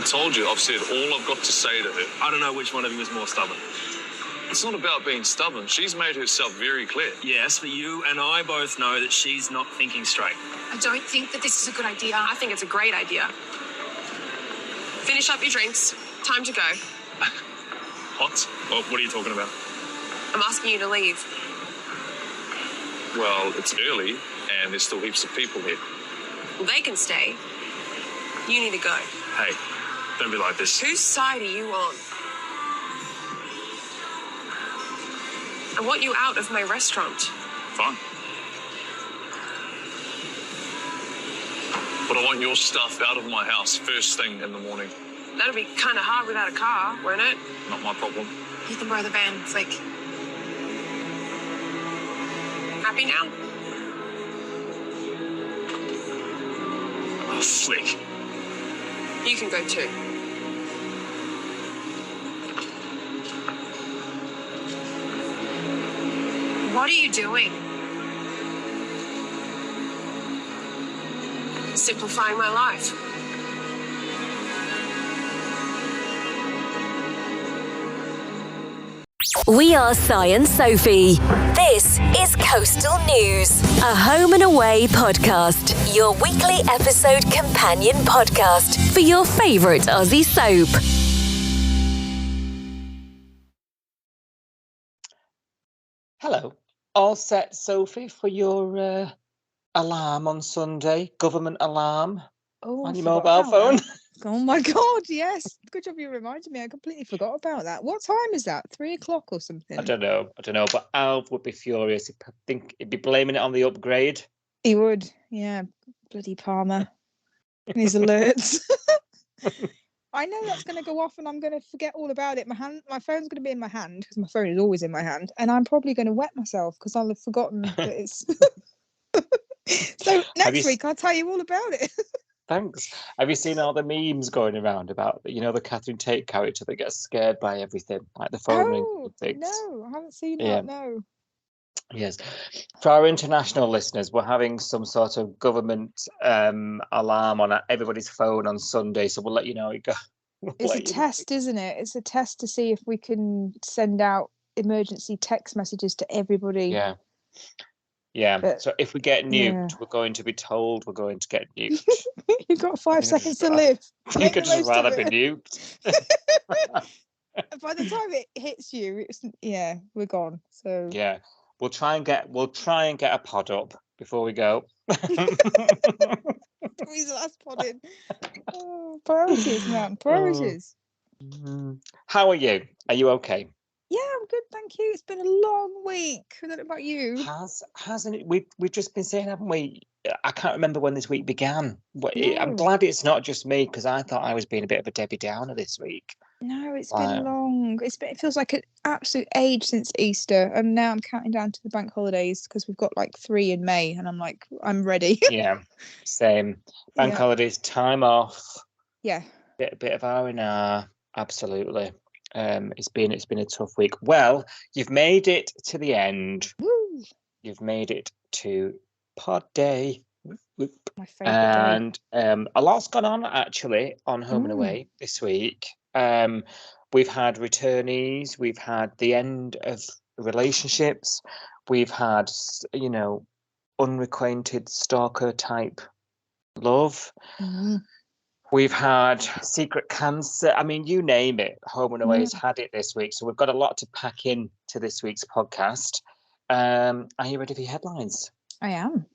told you, I've said all I've got to say to her. I don't know which one of you is more stubborn. It's not about being stubborn. She's made herself very clear. Yes, but you and I both know that she's not thinking straight. I don't think that this is a good idea. I think it's a great idea. Finish up your drinks. Time to go. What? What are you talking about? I'm asking you to leave. Well, it's early, and there's still heaps of people here. Well, they can stay. You need to go. Hey, don't be like this. Whose side are you on? I want you out of my restaurant. Fine. But I want your stuff out of my house first thing in the morning. That'll be kind of hard without a car, won't it? Not my problem. You can borrow the van, Flick. Happy now? Oh, Flick. You can go too. What are you doing? Simplifying my life. We are Si and Sophie. This is Coastal News, a home and away podcast, your weekly episode companion podcast for your favourite Aussie soap. Hello. All set, Sophie, for your alarm on Sunday, government alarm on your mobile phone? Oh my God, yes. Good job you reminded me. I completely forgot about that. What time is that? 3 o'clock or something? I don't know, but Alv would be furious. I think he'd be blaming it on the upgrade. He would, yeah. Bloody Palmer. And his alerts. I know that's going to go off and I'm going to forget all about it. My phone's going to be in my hand, because my phone is always in my hand, and I'm probably going to wet myself because I'll have forgotten that it's... So next week I'll tell you all about it. Thanks. Have you seen all the memes going around about, the Catherine Tate character that gets scared by everything, like the phone ring and things? No, I haven't seen that, no. Yes. For our international listeners, we're having some sort of government alarm on everybody's phone on Sunday, so we'll let you know how it goes. It's a test, isn't it? It's a test to see if we can send out emergency text messages to everybody. Yeah. Yeah, but, so if we get nuked, we're going to be told we're going to get nuked. You've got 5 seconds to live. You could just rather be nuked. By the time it hits you, we're gone. So yeah, we'll try and get a pod up before we go. He's last pod in. Oh, priorities, man, priorities. How are you? Are you okay? Yeah, I'm good, thank you. It's been a long week. I don't know about you. Hasn't it? We've just been saying, haven't we? I can't remember when this week began. No. I'm glad it's not just me, because I thought I was being a bit of a Debbie Downer this week. No, it's been long. It feels like an absolute age since Easter, and now I'm counting down to the bank holidays because we've got like 3 in May, and I'm like, I'm ready. Yeah, same. Bank holidays, time off. Yeah. Bit of R&R, absolutely. It's been a tough week. Well, you've made it to the end. Woo! You've made it to Pod Day. My favourite and a lot's gone on actually on Home and Away this week. We've had returnees, we've had the end of relationships, we've had unrequited stalker type love. We've had secret cancer. I mean, you name it. Home and Away has had it this week. So we've got a lot to pack in to this week's podcast. Are you ready for your headlines? I am.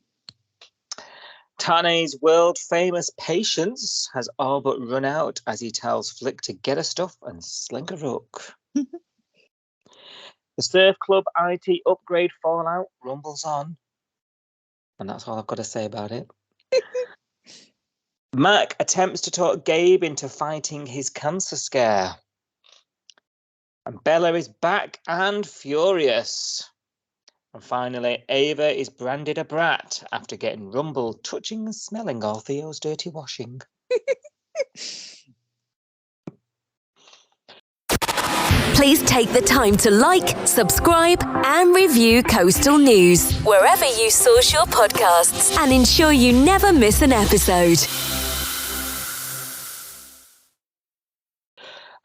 Tane's world-famous patience has all but run out as he tells Flick to get her stuff and sling a rook. The Surf Club IT upgrade fallout rumbles on. And that's all I've got to say about it. Mac attempts to talk Gabe into fighting his cancer scare. And Bella is back and furious. And finally, Ava is branded a brat after getting Rumble touching and smelling all Theo's dirty washing. Please take the time to like, subscribe, and review Coastal News wherever you source your podcasts, and ensure you never miss an episode.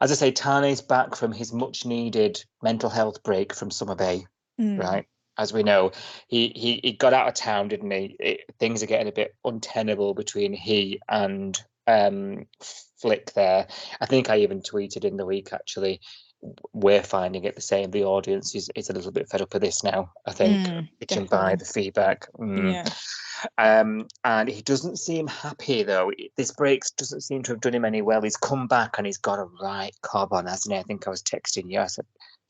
as I say, Tane's back from his much-needed mental health break from Summer Bay, right? As we know, he got out of town, didn't he? Things are getting a bit untenable between he and Flick there. I think I even tweeted in the week, actually, we're finding it the same. The audience is a little bit fed up of this now, I think, judging by the feedback. Yeah. And he doesn't seem happy, though. This break doesn't seem to have done him any well. He's come back and he's got a right cob on, hasn't he? I think I was texting you. I said,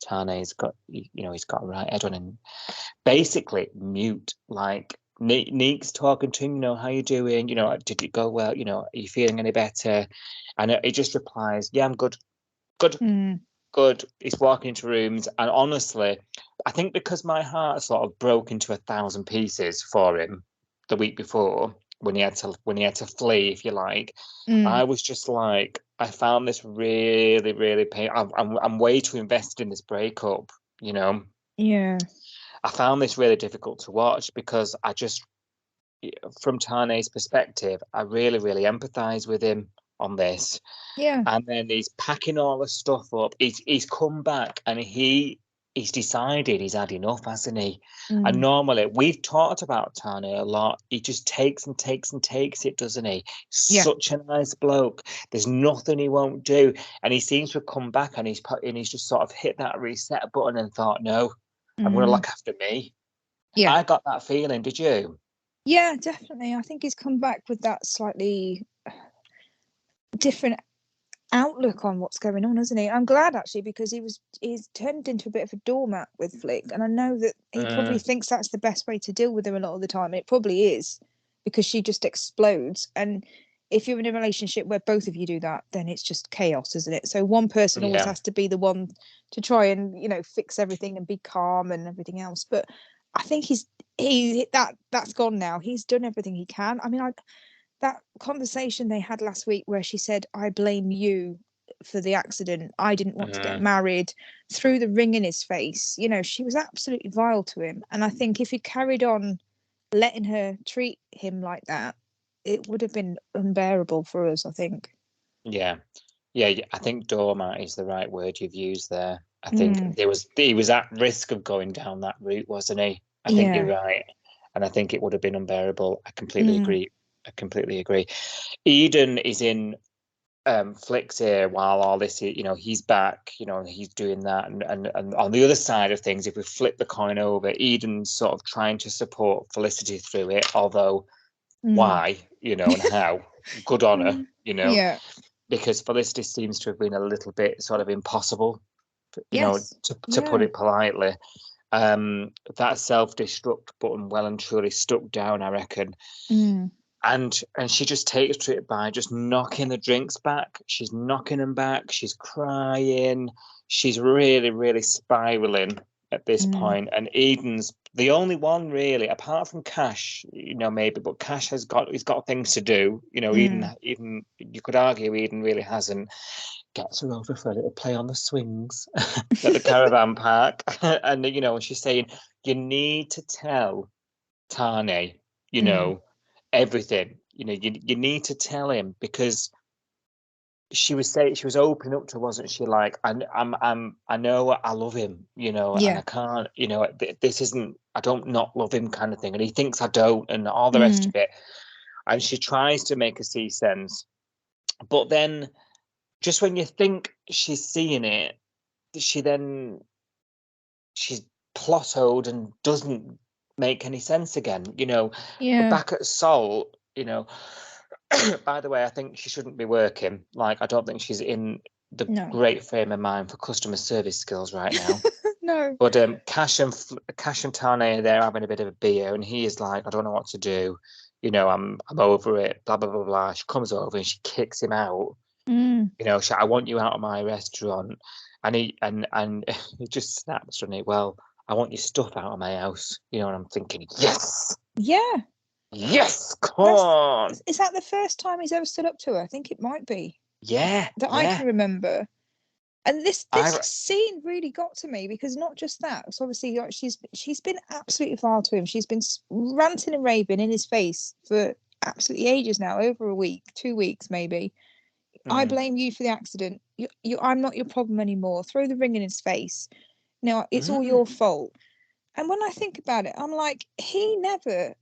Tane's got, he's got a right head on him. Basically, mute. Like, Neek's talking to him, how you doing? Did it go well? Are you feeling any better? And he just replies, yeah, I'm good. Good. Good. He's walking into rooms, and honestly, I think because my heart sort of broke into 1,000 pieces for him the week before when he had to flee, if you like, I was just like, I found this really, really painful. I'm way too invested in this breakup, Yeah. I found this really difficult to watch because I just, from Tane's perspective, I really, really empathise with him on this. Yeah. And then he's packing all the stuff up. He's come back and he's decided he's had enough, hasn't he? And normally we've talked about Tane a lot. He just takes and takes and takes it, doesn't he? Yeah. Such a nice bloke. There's nothing he won't do. And he seems to have come back and he's just sort of hit that reset button and thought, no, I'm going to look after me. Yeah. I got that feeling. Did you? Yeah, definitely. I think he's come back with that slightly different outlook on what's going on, isn't he? I'm glad, actually, because he's turned into a bit of a doormat with Flick, and I know that he probably thinks that's the best way to deal with her a lot of the time, and it probably is, because she just explodes. And if you're in a relationship where both of you do that, then it's just chaos, isn't it? So one person always has to be the one to try and fix everything and be calm and everything else. But I think that's gone now. He's done everything he can. I mean, that conversation they had last week where she said, I blame you for the accident. I didn't want to get married, threw the ring in his face. She was absolutely vile to him. And I think if he carried on letting her treat him like that, it would have been unbearable for us, I think. Yeah. I think doormat is the right word you've used there. I think he was at risk of going down that route, wasn't he? I think you're right. And I think it would have been unbearable. I completely agree. Eden is in Flick's ear while all this, he's back, he's doing that. And on the other side of things, if we flip the coin over, Eden's sort of trying to support Felicity through it, although why, and how? Good on her, Yeah. Because Felicity seems to have been a little bit sort of impossible, to put it politely. That self-destruct button well and truly stuck down, I reckon. And she just takes to it by just knocking the drinks back. She's knocking them back. She's crying. She's really, really spiraling at this point. And Eden's the only one really, apart from Cash, maybe, but Cash he's got things to do. Eden you could argue Eden really hasn't. Gets her over for a little play on the swings at the caravan park. And she's saying, you need to tell Tane, everything. You need to tell him, because she was opening up to, wasn't she? Like, I know I love him, and I can't, this isn't, I don't not love him kind of thing, and he thinks I don't, and all the rest of it. And she tries to make her see sense, but then just when you think she's seeing it, she's plotted and doesn't make any sense again. Back at Salt, by the way, I think she shouldn't be working. Like, I don't think she's in the great frame of mind for customer service skills right now. No. But Cash and Tane are there having a bit of a beer, and he is like, I don't know what to do. I'm over it. Blah blah blah blah. She comes over and she kicks him out. I want you out of my restaurant. And he just snaps on it. Well, I want your stuff out of my house. And I'm thinking, yes. Yeah. Yes, come on. Is that the first time he's ever stood up to her? I think it might be. Yeah. That I can remember. And this scene really got to me, because not just that. So obviously, she's been absolutely vile to him. She's been ranting and raving in his face for absolutely ages now, over a week, 2 weeks maybe. I Mm. blame you for the accident. I'm not your problem anymore. Throw the ring in his face. No, it's all your fault. And when I think about it, I'm like, he never,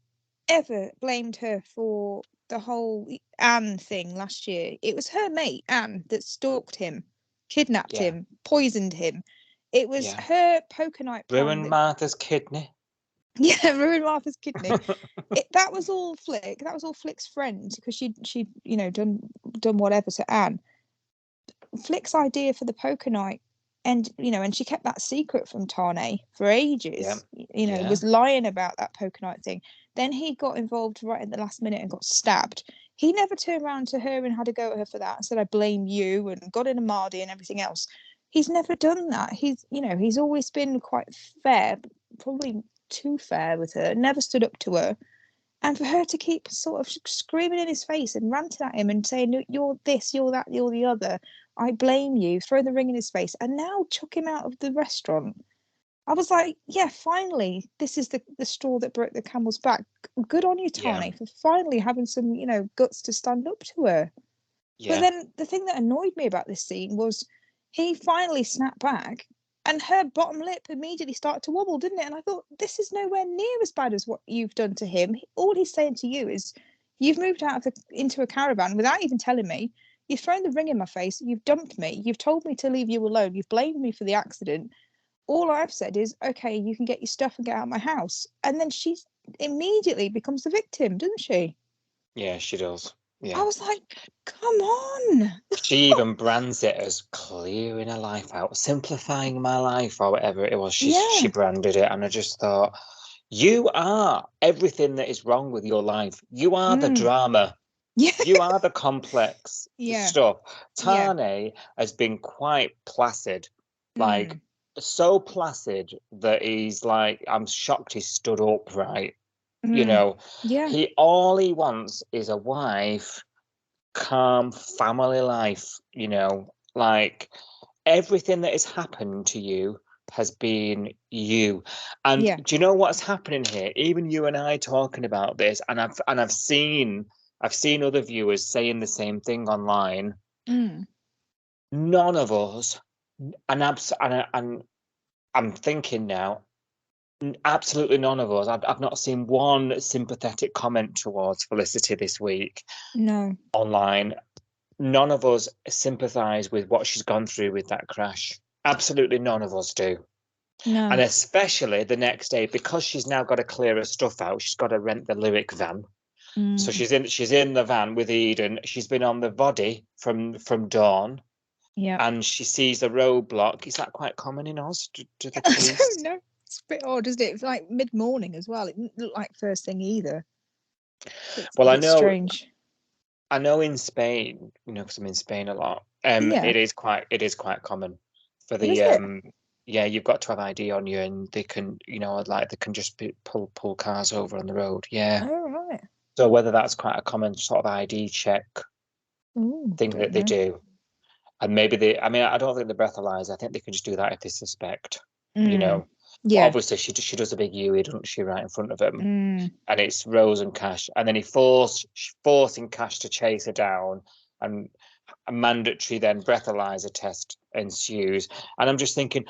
ever blamed her for the whole Anne thing last year. It was her mate, Anne, that stalked him, kidnapped Yeah. him, poisoned him. It was Yeah. her poker night plan. Ruined Martha's kidney. Yeah, ruined Martha's kidney. That was all Flick. That was all Flick's friend because she done whatever to Anne. Flick's idea for the poker night, and and she kept that secret from Tane for ages. Yeah. Was lying about that poker night thing. Then he got involved right at the last minute and got stabbed. He never turned around to her and had a go at her for that and said, "I blame you," and got in a Mardy and everything else. He's never done that. He's always been quite fair, probably too fair with her. Never stood up to her. And for her to keep sort of screaming in his face and ranting at him and saying, "You're this, you're that, you're the other. I blame you," throw the ring in his face, and now chuck him out of the restaurant. I was like, yeah, finally, this is the straw that broke the camel's back. Good on you, Tane, for finally having some, guts to stand up to her. Yeah. But then the thing that annoyed me about this scene was he finally snapped back and her bottom lip immediately started to wobble, didn't it? And I thought, this is nowhere near as bad as what you've done to him. All he's saying to you is, you've moved out into a caravan without even telling me. You've thrown the ring in my face. You've dumped me. You've told me to leave you alone. You've blamed me for the accident. All I've said is, okay, you can get your stuff and get out of my house. And then she immediately becomes the victim, doesn't she? Yeah, she does. Yeah. I was like, come on. She even brands it as clearing her life out, simplifying my life, or whatever it was. She branded it, and I just thought, you are everything that is wrong with your life. You are the drama. Yeah. You are the complex stuff. Tane has been quite placid, like so placid that he's like, I'm shocked he stood upright. All he wants is a wife, calm family life, like everything that has happened to you has been you. And do you know what's happening here? Even you and I talking about this, and I've seen other viewers saying the same thing online. None of us, and I'm thinking now, absolutely none of us. I've not seen one sympathetic comment towards Felicity this week. No. Online. None of us sympathise with what she's gone through with that crash. Absolutely none of us do. No. And especially the next day, because she's now got to clear her stuff out, she's got to rent the Lyric van. So she's in the van with Eden. She's been on the body from Dawn. Yeah. And she sees a roadblock. Is that quite common in Oz? Do the I police? don't know. It's a bit odd, isn't it? It's like mid-morning as well. It didn't look like first thing either. Well, I know. Strange. I know in Spain, because I'm in Spain a lot. It is quite common for the you've got to have ID on you, and they can, they can just pull cars over on the road. Yeah. Oh, right. So whether that's quite a common sort of ID check thing that they do, and maybe I don't think the breathalyzer. I think they can just do that if they suspect. Yeah. Obviously, she does a big Yui, doesn't she, right in front of him, and it's Rose and Cash, and then forcing Cash to chase her down, and a mandatory then breathalyzer test ensues. And I'm just thinking,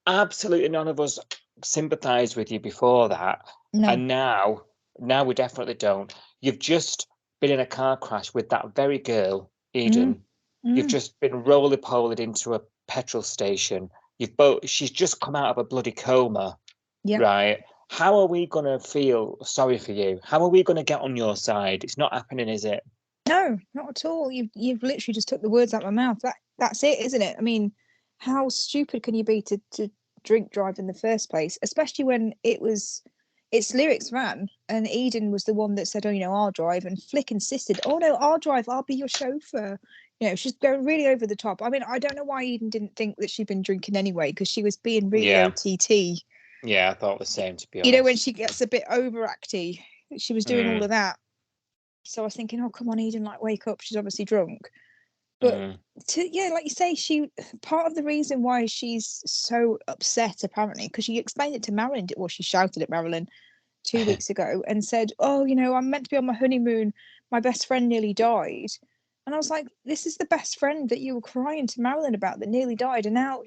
absolutely none of us sympathised with you before that, and now we definitely don't. You've just been in a car crash with that very girl, Eden. You've just been roly-polied into a petrol station. She's just come out of a bloody coma, right? How are we going to feel sorry for you? How are we going to get on your side? It's not happening, is it? No, not at all. You've literally just took the words out of my mouth. That's it, isn't it? I mean, how stupid can you be to drink drive in the first place? Especially when it's Lyric's van, and Eden was the one that said, "Oh, I'll drive," and Flick insisted, "Oh no, I'll drive. I'll be your chauffeur." She's going really over the top. I mean, I don't know why Eden didn't think that she'd been drinking anyway, because she was being really OTT. Yeah, I thought the same, to be honest. When she gets a bit overacty, she was doing all of that. So I was thinking, oh, come on, Eden, wake up. She's obviously drunk. But like you say, part of the reason why she's so upset, apparently, because she explained it to Marilyn, she shouted at Marilyn 2 weeks ago and said, "Oh, I'm meant to be on my honeymoon. My best friend nearly died." And I was like, this is the best friend that you were crying to Marilyn about that nearly died. And now,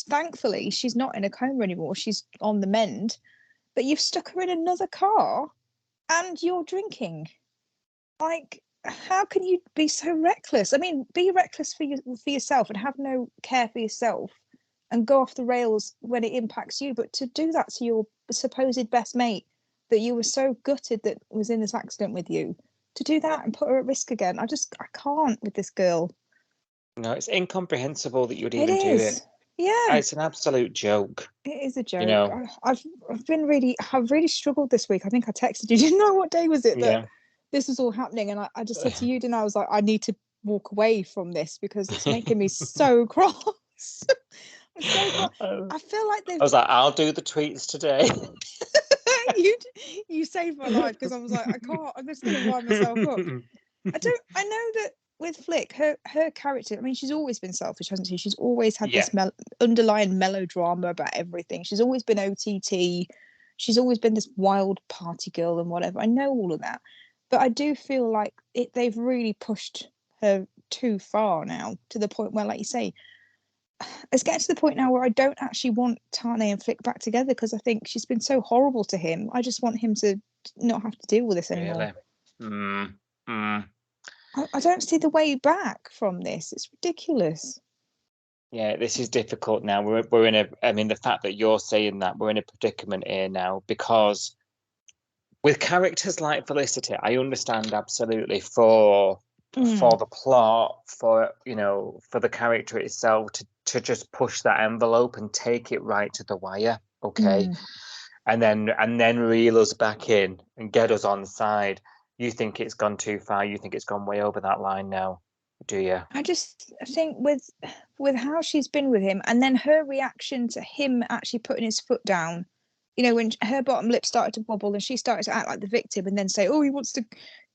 thankfully, she's not in a coma anymore. She's on the mend. But you've stuck her in another car and you're drinking. Like, how can you be so reckless? I mean, be reckless for yourself and have no care for yourself and go off the rails when it impacts you. But to do that to your supposed best mate that you were so gutted that was in this accident with you, to do that and put her at risk again, I can't with this girl. No, it's incomprehensible that you would even do it. Yeah, It's an absolute joke. it is a joke. You know, I've really struggled this week. I think I texted you. Didn't know what day was it that this was all happening, and I just said to you, didn't I? I was like, I need to walk away from this because it's making me so cross. I'm so cross. I feel like I was like, I'll do the tweets today. you saved my life because I was like, I can't. I'm just going to wind myself up. I know that with Flick, her character. I mean, she's always been selfish, hasn't she? She's always had this underlying melodrama about everything. She's always been OTT. She's always been this wild party girl and whatever. I know all of that, but I do feel like they've really pushed her too far now, to the point where, like you say, it's getting to the point now where I don't actually want Tane and Flick back together because I think she's been so horrible to him. I just want him to not have to deal with this anymore. Really? I don't see the way back from this. It's ridiculous. Yeah, this is difficult now. We're in I mean, the fact that you're saying that, we're in a predicament here now, because with characters like Felicity, I understand absolutely for the plot, for the character itself to just push that envelope and take it right to the wire, okay, and then reel us back in and get us on side. You think it's gone too far? You think it's gone way over that line now, do you? I think with how she's been with him, and then her reaction to him actually putting his foot down, when her bottom lip started to wobble and she started to act like the victim and then say, oh, he wants to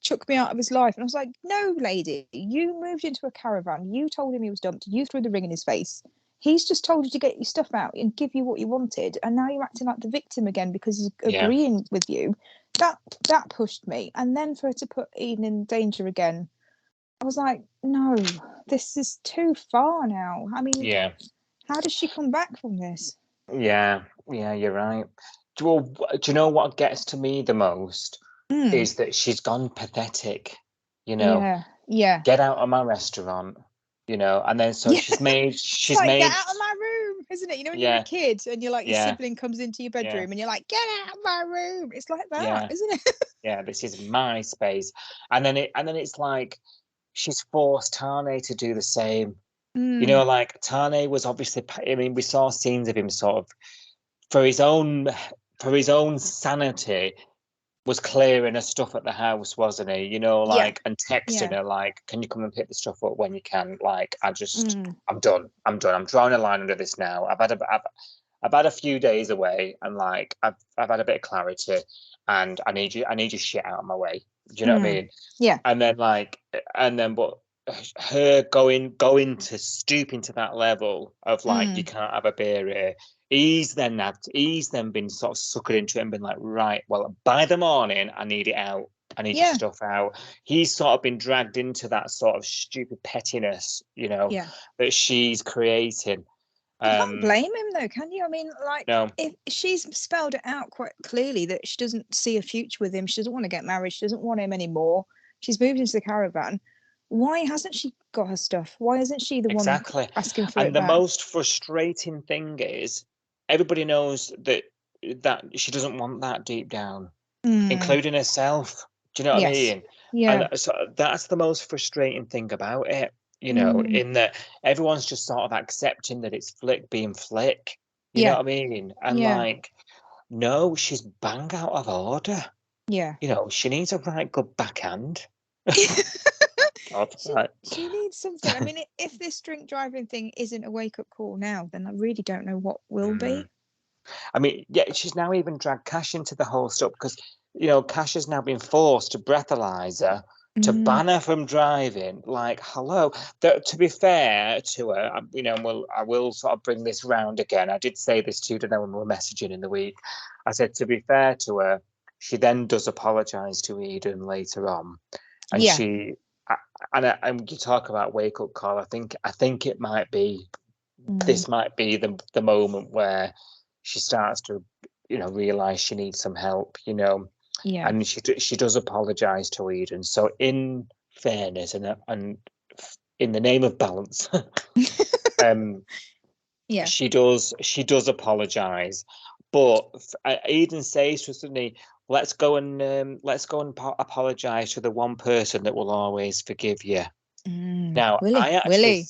chuck me out of his life. And I was like, no, lady, you moved into a caravan. You told him he was dumped. You threw the ring in his face. He's just told you to get your stuff out and give you what you wanted. And now you're acting like the victim again because he's agreeing with you. That pushed me. And then for her to put Eden in danger again, I was like, no, this is too far now. I mean, how does she come back from this? Yeah, you're right. Do you know what gets to me the most? Is that she's gone pathetic, Get out of my restaurant, and then so she's made get out of my room, isn't it? When you're a kid and you're like, your sibling comes into your bedroom and you're like, get out of my room. It's like that, isn't it? Yeah, this is my space. And then it's like she's forced Tane to do the same. Like Tane was obviously, I mean, we saw scenes of him sort of for his own sanity, was clearing her stuff at the house, wasn't he? And texting her like, can you come and pick the stuff up when you can? Like, I'm done. I'm drawing a line under this now. I've had a few days away, and like I've had a bit of clarity, and I need your shit out of my way. Do you know what I mean? Yeah. And then but her going to stooping to that level of like, you can't have a beer here. He's then been sort of suckered into it and been like, right, well, by the morning, I need it out. I need your stuff out. He's sort of been dragged into that sort of stupid pettiness, that she's creating. You can't blame him though, can you? I mean, like, no. If she's spelled it out quite clearly that she doesn't see a future with him, she doesn't want to get married, she doesn't want him anymore. She's moved into the caravan. Why hasn't she got her stuff? Why isn't she the one asking for it? And the most frustrating thing is, everybody knows that she doesn't want that deep down, including herself. Do you know what I mean? Yeah. And so that's the most frustrating thing about it, in that everyone's just sort of accepting that it's Flick being Flick. You know what I mean? And like, no, she's bang out of order. Yeah. She needs a right good backhand. She needs something. I mean, if this drink driving thing isn't a wake-up call now, then I really don't know what will be. I mean, she's now even dragged Cash into the whole stuff because, Cash has now been forced to breathalyze her, to ban her from driving. Like, hello. To be fair to her, I will sort of bring this round again. I did say this to you when we were messaging in the week. I said, to be fair to her, she then does apologise to Eden later on. And and you talk about wake up call. I think it might be this might be the moment where she starts to realize she needs some help. Yeah. And she does apologize to Eden. So in fairness and in the name of balance, Yeah. she does apologize, but Eden says to suddenly, let's go and apologize to the one person that will always forgive you. Now, Willie.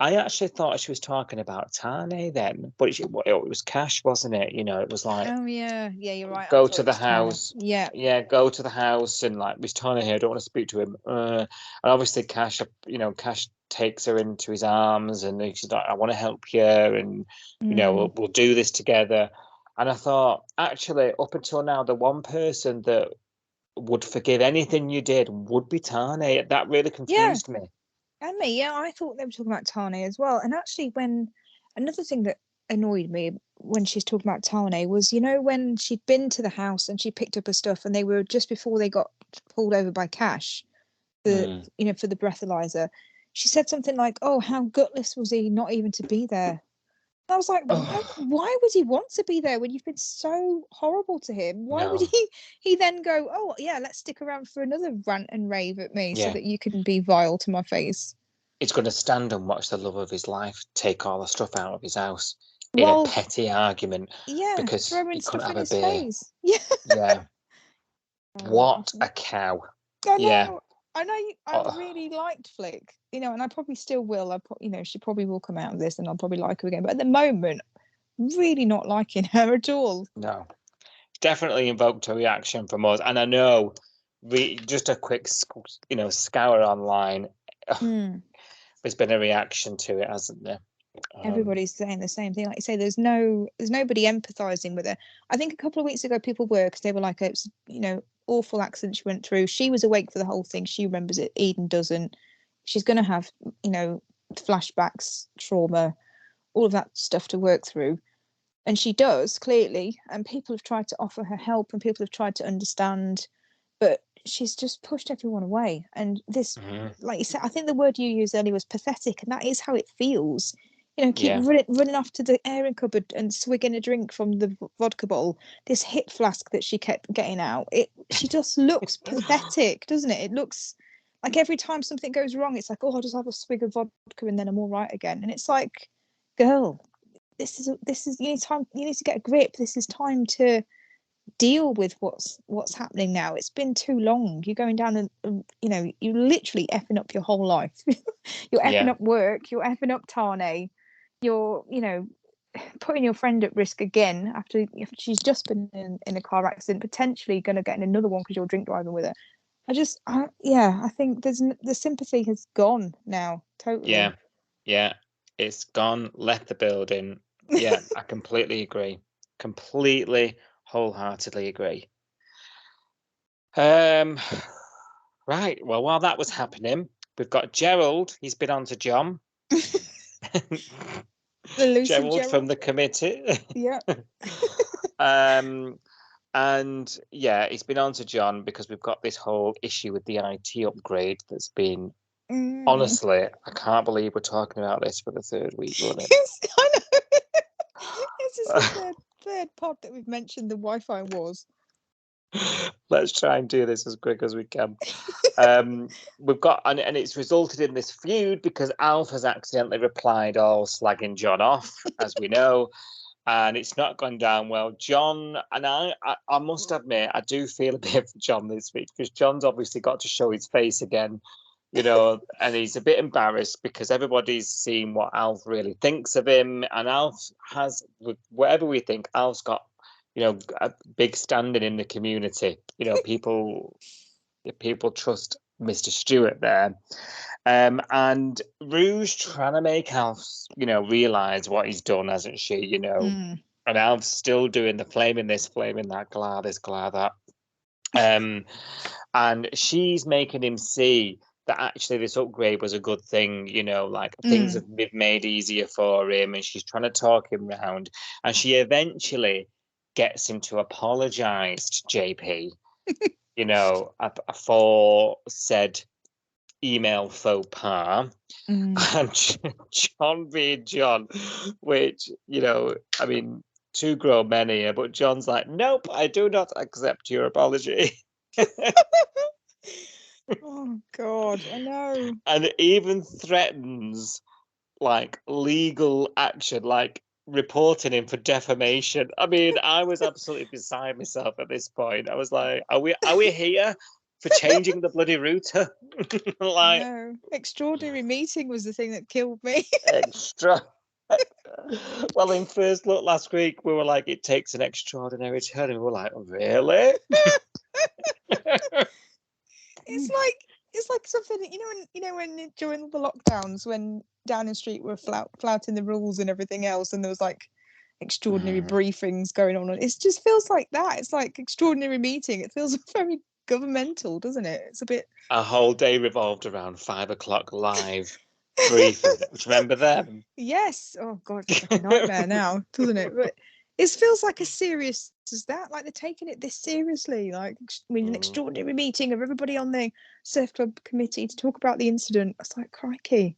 I actually thought she was talking about Tane then, but it was Cash, wasn't it? It was like, Oh yeah, you're right. I go thought to it the was Tana. house. Yeah. Go to the house and like, there's Tane here. I don't want to speak to him. And obviously Cash, Cash takes her into his arms and she's like, I want to help you, and we'll do this together. And I thought, actually, up until now, the one person that would forgive anything you did would be Tane. That really confused me. And me, yeah, I thought they were talking about Tane as well. And actually, another thing that annoyed me when she's talking about Tane was, when she'd been to the house and she picked up her stuff, and they were just before they got pulled over by Cash, for the breathalyzer. She said something like, "Oh, how gutless was he not even to be there?" And I was like, why would he want to be there when you've been so horrible to him? Why would he then go, oh yeah, let's stick around for another rant and rave at me so that you can be vile to my face? He's going to stand and watch the love of his life take all the stuff out of his house in a petty argument. Yeah, because throwing he stuff couldn't in have his a beer. face. Yeah. Yeah. What a cow. I know. Yeah. I know. I really liked Flick, and I probably still will. She probably will come out of this, and I'll probably like her again. But at the moment, really not liking her at all. No, definitely invoked a reaction from us, and I know just a quick scour online. There's been a reaction to it, hasn't there? Everybody's saying the same thing. Like you say, there's nobody empathizing with her. I think a couple of weeks ago people were, because they were like, it's awful accident she went through. She was awake for the whole thing. She remembers it. Eden doesn't. She's going to have flashbacks, trauma, all of that stuff to work through, and she does clearly. And people have tried to offer her help, and people have tried to understand, but she's just pushed everyone away. And this, like you said, I think the word you used earlier was pathetic, and that is how it feels. Keep running off to the airing cupboard and swigging a drink from the vodka bottle. This hip flask that she kept getting out. She just looks pathetic, doesn't it? It looks like every time something goes wrong, it's like, oh, I'll just have a swig of vodka and then I'm all right again. And it's like, girl, this is you need to get a grip. This is time to deal with what's happening now. It's been too long. You're going down and you're literally effing up your whole life. You're effing up work. You're effing up Tane. You're putting your friend at risk again after she's just been in a car accident, potentially going to get in another one because you're drink driving with her. I think the sympathy has gone now, totally. Yeah, it's gone, left the building. Yeah, I completely agree. Completely, wholeheartedly agree. Right, well, while that was happening, we've got Gerald. He's been on to John. Gerald from the committee. Yeah. And yeah, he's been on to John because we've got this whole issue with the IT upgrade that's been. Honestly, I can't believe we're talking about this for the third week running. I know. This is the third pod that we've mentioned the Wi-Fi wars. Let's try and do this as quick as we can. We've got, and it's resulted in this feud because Alf has accidentally replied all slagging John off, as we know, and it's not gone down well. John and I must admit, I do feel a bit for John this week because John's obviously got to show his face again, and he's a bit embarrassed because everybody's seen what Alf really thinks of him, and Alf has, whatever we think, Alf's got a big standing in the community. People trust Mr. Stewart there. And Rouge trying to make Alf, realise what he's done, hasn't she? And Alf's still doing the flaming this, flaming that, glah this, glah that. And she's making him see that actually this upgrade was a good thing, things have been made easier for him, and she's trying to talk him round. And she eventually gets him to apologise to JP. you know, for said email faux pas. And John being John, which, you know, I mean, two grown men here, but John's like, nope, I do not accept your apology. Oh God, I know. And it even threatens like legal action, like reporting him for defamation. I mean, I was absolutely beside myself at this point. I was like, are we here for changing the bloody router? Like, No, extraordinary meeting was the thing that killed me. extra. Well, in First Look last week, we were like, it takes an extraordinary turn. And we were like, really? It's like something that, when during the lockdowns, when Downing Street were flouting the rules and everything else, and there was like extraordinary briefings going on. It just feels like that. It's like extraordinary meeting. It feels very governmental, doesn't it? It's a bit. Our whole day revolved around 5 o'clock live briefing. Remember them? Yes. Oh God, it's like a nightmare now, doesn't it? But it feels like as serious as that. Like they're taking it this seriously. Like an extraordinary meeting of everybody on the surf club committee to talk about the incident. It's like, crikey.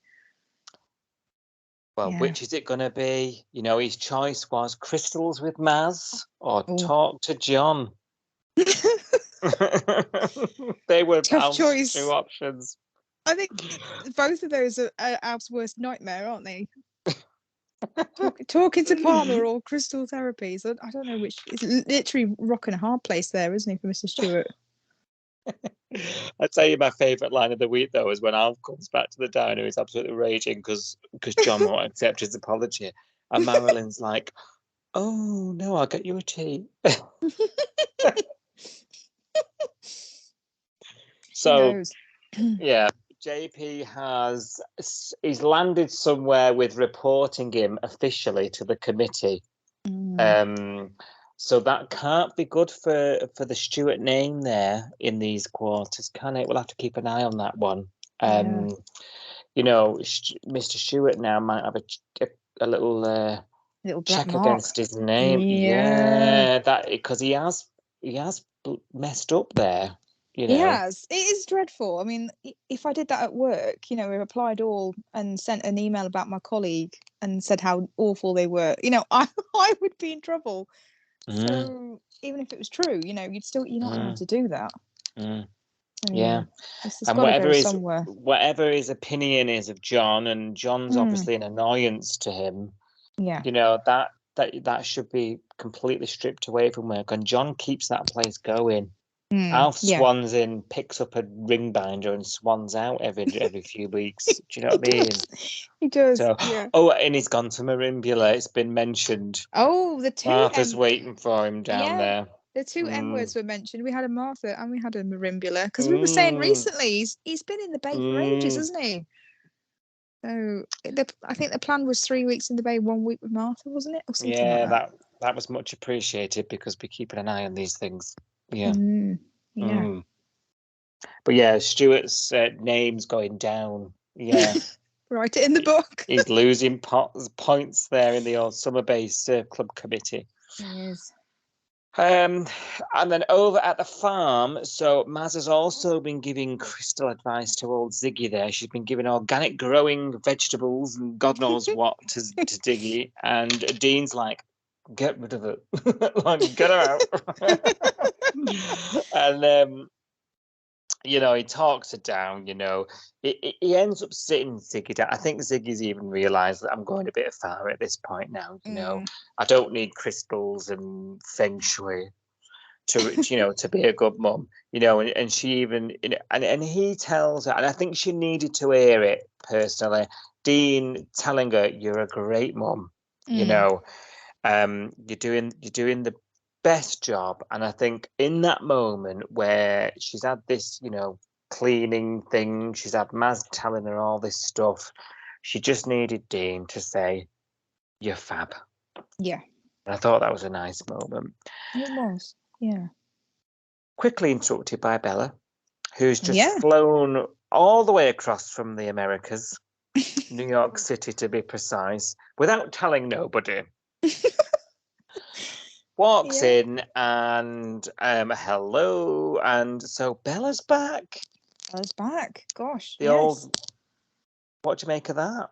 Well, which is it going to be? You know, his choice was crystals with Maz or talk to John. They were tough choice. Two options. I think both of those are Alf's worst nightmare, aren't they? Talking to Palmer or crystal therapy. So I don't know which. It's literally rock and a hard place there, isn't he, for Mr. Stewart? I tell you, my favourite line of the week though is when Alf comes back to the diner. He's absolutely raging because John won't accept his apology, and Marilyn's like, "Oh no, I'll get you a tea." So, yeah, JP he's landed somewhere with reporting him officially to the committee. So that can't be good for the Stewart name there in these quarters, can it? We'll have to keep an eye on that one. You know, Mr. Stewart now might have a little check against his name. Yeah, that because he has messed up there. You know. He has. It is dreadful. I mean, if I did that at work, we replied all and sent an email about my colleague and said how awful they were. I would be in trouble. So even if it was true, you're not allowed to do that. Yeah, and whatever his opinion is of John, and John's obviously an annoyance to him. Yeah, that should be completely stripped away from work, and John keeps that place going. Alf swans in, picks up a ring binder, and swans out every few weeks. Do you know what I mean? He does. So, yeah. Oh, and he's gone to Marimbula. It's been mentioned. Oh, the two. Martha's waiting for him down there. The two M words were mentioned. We had a Martha and we had a Marimbula because we were saying recently he's been in the Bay for ages, hasn't he? So I think the plan was 3 weeks in the Bay, 1 week with Martha, wasn't it? Or something like that. that was much appreciated because we're keeping an eye on these things. Yeah. But yeah, Stuart's name's going down. Yeah. Write it in the book. He's losing points there in the old Summer Bay Surf Club committee. He is. And then over at the farm, so Maz has also been giving crystal advice to old Ziggy there. She's been giving organic growing vegetables and God knows what to Diggy. And Dean's like, get rid of it. Like, get her out. And he talks her down. He ends up sitting Ziggy down. I think Ziggy's even realised that I'm going a bit far at this point now. I don't need crystals and feng shui to be a good mum. And she even and he tells her, and I think she needed to hear it personally. Dean telling her, "You're a great mum. You're doing the best job." And I think in that moment where she's had this, cleaning thing, she's had Maz telling her all this stuff, she just needed Dean to say, "You're fab." Yeah. And I thought that was a nice moment. It was, yeah. Quickly interrupted by Bella, who's just flown all the way across from the Americas, New York City to be precise, without telling nobody. walks Yeah. in and hello, and so Bella's back. Bella's back. Gosh. The yes. old. What do you make of that?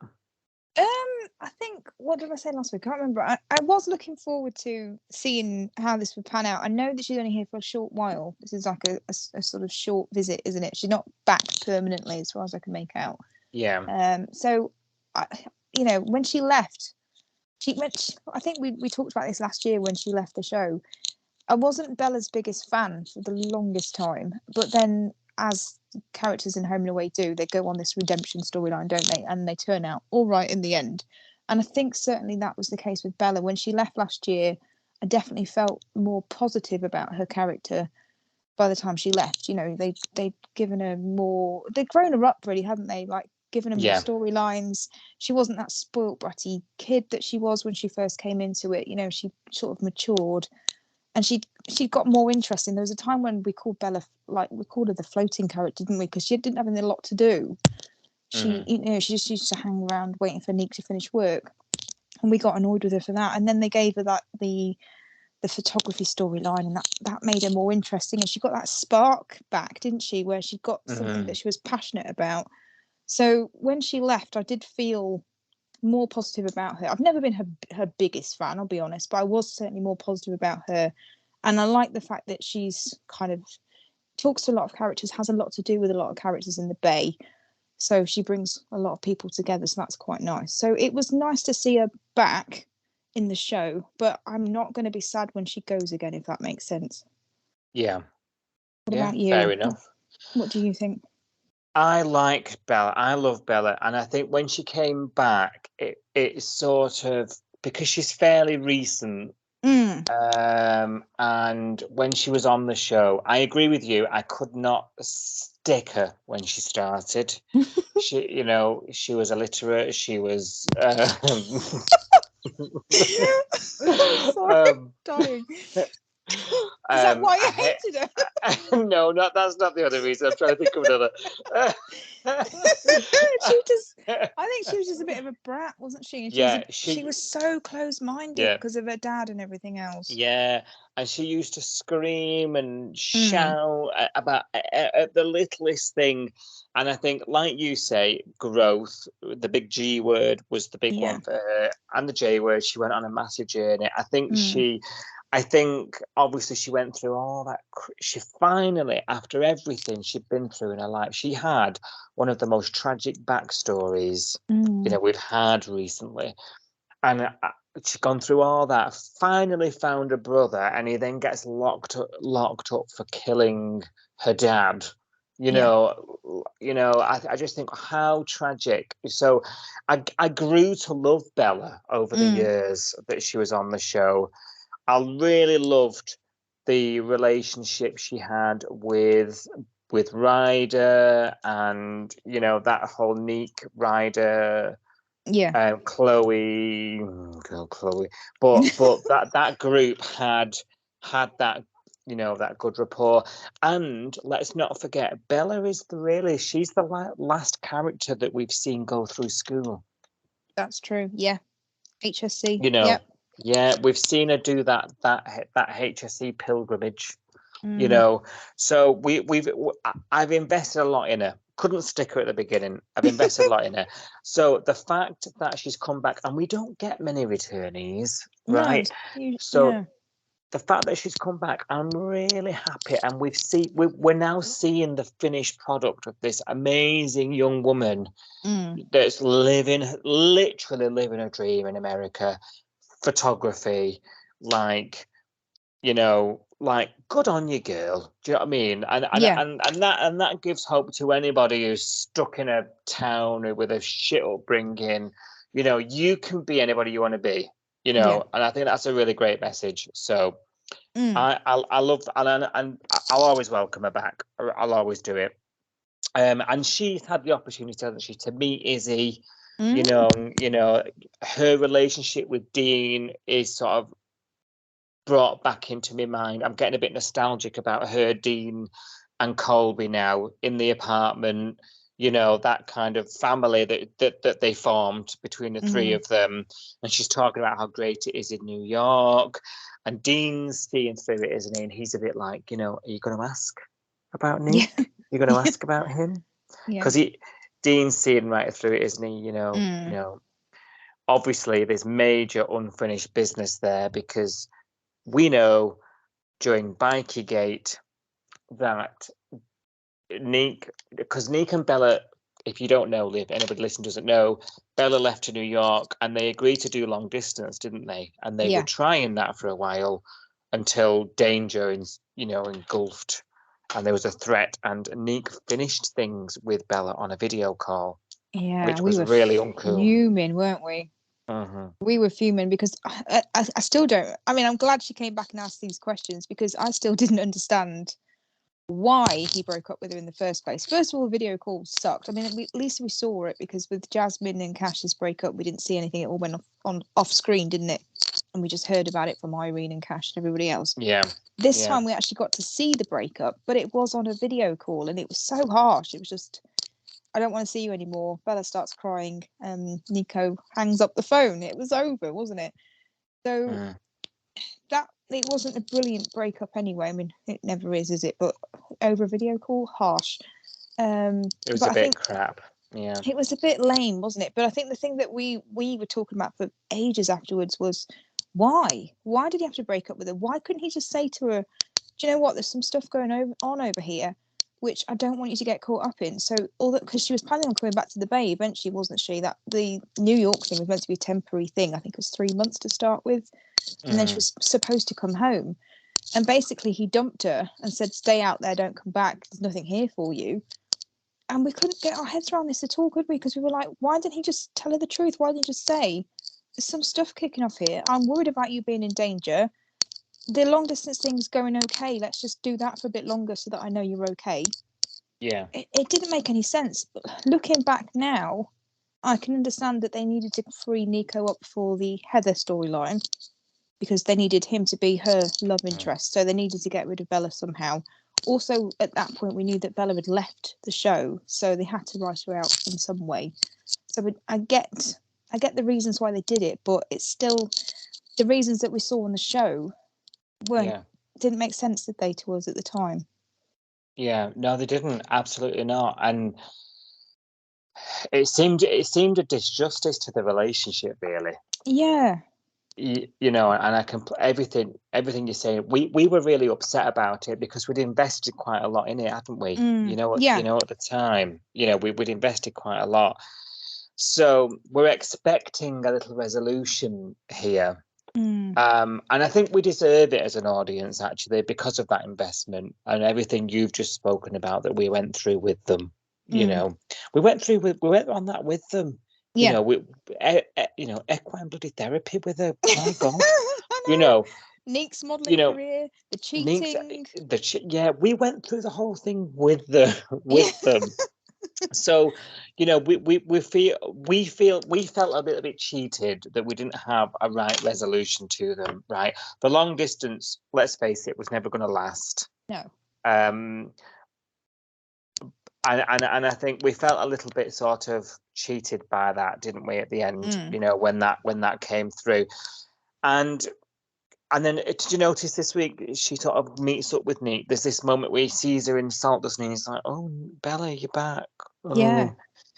I think, what did I say last week? I can't remember. I was looking forward to seeing how this would pan out. I know that she's only here for a short while. This is like a sort of short visit, isn't it? She's not back permanently, as far as I can make out. Yeah. So, when she left, I think we talked about this last year when she left the show. I wasn't Bella's biggest fan for the longest time, but then as characters in Home and Away do, they go on this redemption storyline, don't they? And they turn out all right in the end. And I think certainly that was the case with Bella. When she left last year, I definitely felt more positive about her character by the time she left. They'd given her more, they'd grown her up really, hadn't they? Like given her more storylines. She wasn't that spoilt bratty kid that she was when she first came into it. She sort of matured. And she got more interesting. There was a time when we called Bella, we called her the floating character, didn't we? Because she didn't have a lot to do. She just used to hang around waiting for Nick to finish work, and we got annoyed with her for that. And then they gave her the photography storyline, and that made her more interesting. And she got that spark back, didn't she? Where she got something that she was passionate about. So when she left, I did feel more positive about her. I've never been her biggest fan, I'll be honest, but I was certainly more positive about her. And I like the fact that she's kind of talks to a lot of characters, has a lot to do with a lot of characters in the Bay. So she brings a lot of people together. So that's quite nice. So it was nice to see her back in the show, but I'm not going to be sad when she goes again, if that makes sense. Yeah. What about you? Fair enough. What do you think? I like Bella. I love Bella. And I think when she came back, it sort of, because she's fairly recent, and when she was on the show, I agree with you. I could not stick her when she started. She was illiterate. She was. Sorry, dying. Is that why you hated her? No, that's not the other reason. I'm trying to think of another. I think she was just a bit of a brat, wasn't she? And she was so close-minded because of her dad and everything else. Yeah, and she used to scream and shout about the littlest thing. And I think, like you say, growth, the big G word was the big one for her, and the J word. She went on a massive journey. I think obviously she went through all that. She finally, after everything she'd been through in her life, she had one of the most tragic backstories we've had recently, and she'd gone through all that. Finally found her brother, and he then gets locked up for killing her dad. I just think how tragic. So I grew to love Bella over the years that she was on the show. I really loved the relationship she had with Ryder, and that whole Nick Ryder, Chloe, but that group had that that good rapport. And let's not forget, Bella is she's the last character that we've seen go through school. That's true. Yeah, HSC. Yeah, we've seen her do that HSE pilgrimage, So I've invested a lot in her. Couldn't stick her at the beginning. I've invested a lot in her. So the fact that she's come back, and we don't get many returnees, right? The fact that she's come back, I'm really happy, and we're now seeing the finished product of this amazing young woman that's literally living a dream in America. Photography, good on you, girl. Do you know what I mean? And that gives hope to anybody who's stuck in a town with a shit upbringing. You can be anybody you want to be. And I think that's a really great message. So I love, and I'll always welcome her back. I'll always do it. And she's had the opportunity to meet Izzy. Her relationship with Dean is sort of brought back into my mind. I'm getting a bit nostalgic about her, Dean, and Colby now in the apartment. you know, that kind of family that they formed between the three of them. And she's talking about how great it is in New York. And Dean's seeing through it, isn't he? And he's a bit like, you know, are you going to ask about Nick? You're going to ask about him? Because Dean's seeing right through it, isn't he? You know, obviously there's major unfinished business there, because we know during Bikegate that Nick and Bella, if you don't know, if anybody listening doesn't know, Bella left to New York and they agreed to do long distance, didn't they? And they were trying that for a while until danger, you know, engulfed, and there was a threat, and Nick finished things with Bella on a video call. Yeah, which we was were really uncool. Fuming, weren't we? We were fuming because I still don't. I mean, I'm glad she came back and asked these questions, because I still didn't understand why he broke up with her in the first place. First of all, the video call sucked. I mean, at least we saw it, because with Jasmine and Cash's breakup, we didn't see anything. It all went off screen, didn't it? And we just heard about it from Irene and Cash and everybody else. Yeah. This time we actually got to see the breakup, but it was on a video call, and it was so harsh. It was just, I don't want to see you anymore. Bella starts crying. Nico hangs up the phone. It was over, wasn't it? So that it wasn't a brilliant breakup anyway. I mean, it never is it? But over a video call, harsh. It was a bit crap. Yeah, it was a bit lame, wasn't it? But I think the thing that we were talking about for ages afterwards was why? Why did he have to break up with her? Why couldn't he just say to her, "Do you know what? There's some stuff going on over here, which I don't want you to get caught up in." So because she was planning on coming back to the Bay eventually, wasn't she? That the New York thing was meant to be a temporary thing. I think it was 3 months to start with, and then she was supposed to come home. And basically, he dumped her and said, "Stay out there, don't come back. There's nothing here for you." And we couldn't get our heads around this at all, could we? Because we were like, why didn't he just tell her the truth? Why didn't he just say, "There's some stuff kicking off here. I'm worried about you being in danger. The long distance thing's going okay. Let's just do that for a bit longer so that I know you're okay." Yeah. It didn't make any sense. But looking back now, I can understand that they needed to free Nico up for the Heather storyline, because they needed him to be her love interest. So they needed to get rid of Bella somehow. Also, at that point, we knew that Bella had left the show, so they had to write her out in some way. So I get the reasons why they did it, but it's still the reasons that we saw on the show didn't make sense, did they, to us at the time? Yeah, no, they didn't. Absolutely not. And it seemed a disjustice to the relationship, really. Yeah. You know, and I can everything you're saying. We were really upset about it because we'd invested quite a lot in it, haven't we? You know, you know, at the time, you know, we'd invested quite a lot. So we're expecting a little resolution here. And I think we deserve it as an audience, actually, because of that investment and everything you've just spoken about that we went through with them. You know, we went on that with them. Yeah. You know, equine bloody therapy with her. My God. You know, Nick's modelling career, the cheating. We went through the whole thing with them. So, you know, we felt a little bit cheated that we didn't have a right resolution to them. Right, the long distance, let's face it, was never going to last. No. And I think we felt a little bit sort of cheated by that, didn't we, at the end? You know, when that came through, and then did you notice this week she sort of meets up with Nick? There's this moment where he sees her in salt, doesn't he? He's like, "Oh, Bella, you're back." Oh.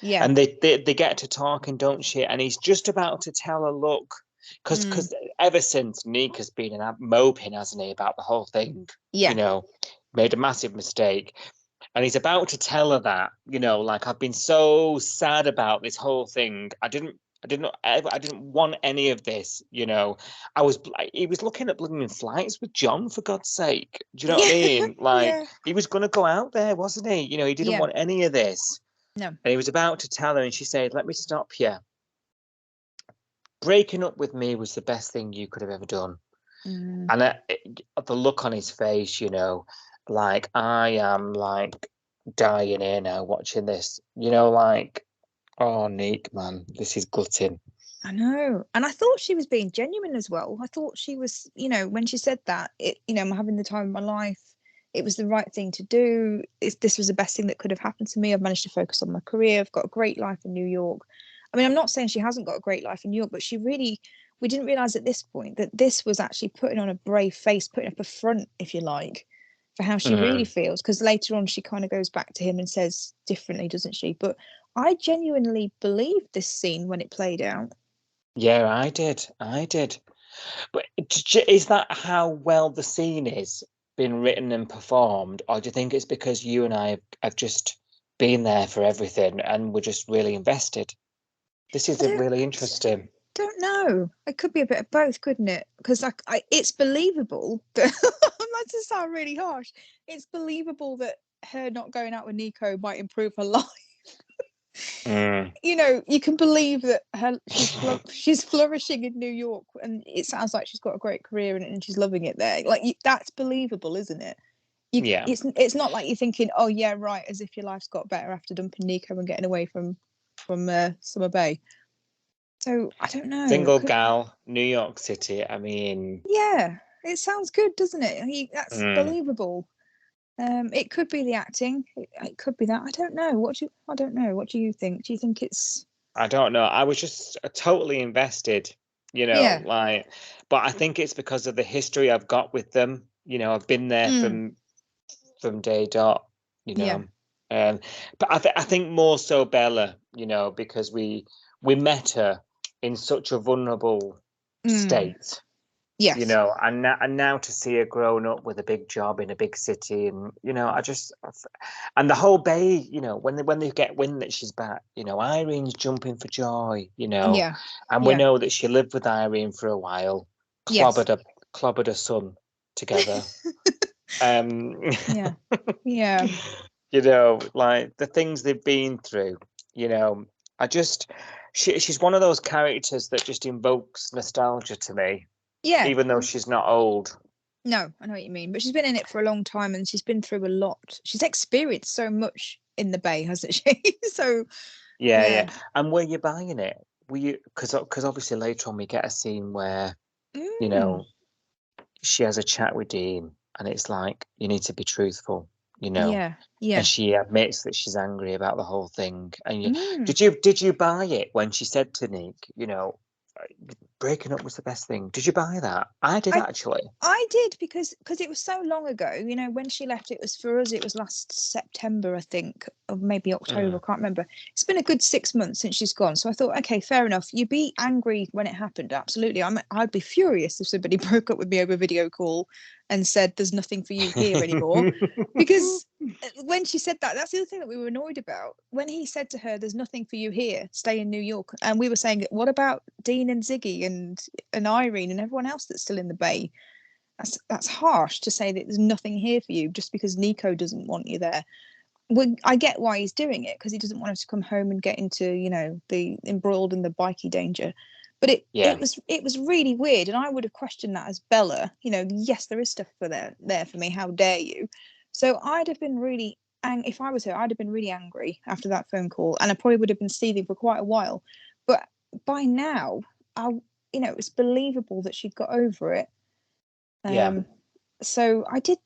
Yeah. And they get to talking, don't she? And he's just about to tell her, "Look," because ever since Nick has been moping, hasn't he, about the whole thing? Yeah. You know, made a massive mistake. And he's about to tell her that, you know, like, "I've been so sad about this whole thing. I didn't want any of this, you know." He was looking at blooming flights with John, for God's sake. Do you know what I mean? Like, he was going to go out there, wasn't he? You know, he didn't want any of this. No. And he was about to tell her, and she said, "Let me stop you. Breaking up with me was the best thing you could have ever done." And the look on his face, you know, like, I am like dying here now watching this, you know, like, oh, Nick, man, this is gutting. I know. And I thought she was being genuine as well. I thought she was, you know, when she said that, you know, "I'm having the time of my life." it was the right thing to do. This was the best thing that could have happened to me. I've managed to focus on my career. I've got a great life in New York. I mean, I'm not saying she hasn't got a great life in New York, but we didn't realize at this point that this was actually putting on a brave face, putting up a front, if you like, for how she really feels. Because later on, she kind of goes back to him and says differently, doesn't she? But I genuinely believed this scene when it played out. Yeah, I did. But is that how well the scene is been written and performed, or do you think it's because you and I have just been there for everything and we're just really invested? This is really interesting. Don't know. It could be a bit of both, couldn't it? Because it's believable that that just sound really harsh. It's believable that her not going out with Nico might improve her life. You know, you can believe that she's flourishing in New York, and it sounds like she's got a great career and she's loving it there. Like that's believable, isn't it? Yeah. It's not like you're thinking, oh yeah, right, as if your life's got better after dumping Nico and getting away from Summer Bay. So I don't know. Single gal, New York City. I mean, yeah, it sounds good, doesn't it? That's believable. It could be the acting. It could be that. I don't know. I don't know. What do you think? Do you think it's? I don't know. I was just totally invested, you know, but I think it's because of the history I've got with them. You know, I've been there from day dot. You know, but I think more so Bella. You know, because we met her in such a vulnerable state. Yes. You know, and now to see her grown up with a big job in a big city, and you know, and the whole Bay, you know, when they get wind that she's back, you know, Irene's jumping for joy, you know, and we know that she lived with Irene for a while, clobbered her son together. Yeah. You know, like the things they've been through, you know, she's one of those characters that just invokes nostalgia to me. Yeah. Even though she's not old. No, I know what you mean. But she's been in it for a long time and she's been through a lot. She's experienced so much in the Bay, hasn't she? So yeah. And were you buying it? Were you because obviously later on we get a scene where you know she has a chat with Dean and it's like you need to be truthful, you know. Yeah. And she admits that she's angry about the whole thing. And did you buy it when she said to Nick, you know, breaking up was the best thing? Did you buy that? I did actually. I did because it was so long ago. You know, when she left, it was for us. It was last September, I think, or maybe October. I can't remember. It's been a good 6 months since she's gone. So I thought, okay, fair enough. You'd be angry when it happened. Absolutely. I'd be furious if somebody broke up with me over video call and said there's nothing for you here anymore. Because when she said that, that's the other thing that we were annoyed about. When he said to her, there's nothing for you here, stay in New York. And we were saying, what about Dean and Ziggy and Irene and everyone else that's still in the Bay? That's harsh to say that there's nothing here for you just because Nico doesn't want you there. I get why he's doing it, because he doesn't want her to come home and get into, you know, the embroiled in the bikie danger. But it was really weird, and I would have questioned that as Bella. You know, yes, there is stuff there for me. How dare you? So I'd have been really if I was her, I'd have been really angry after that phone call, and I probably would have been seething for quite a while. But by now, it's believable that she'd got over it. So I did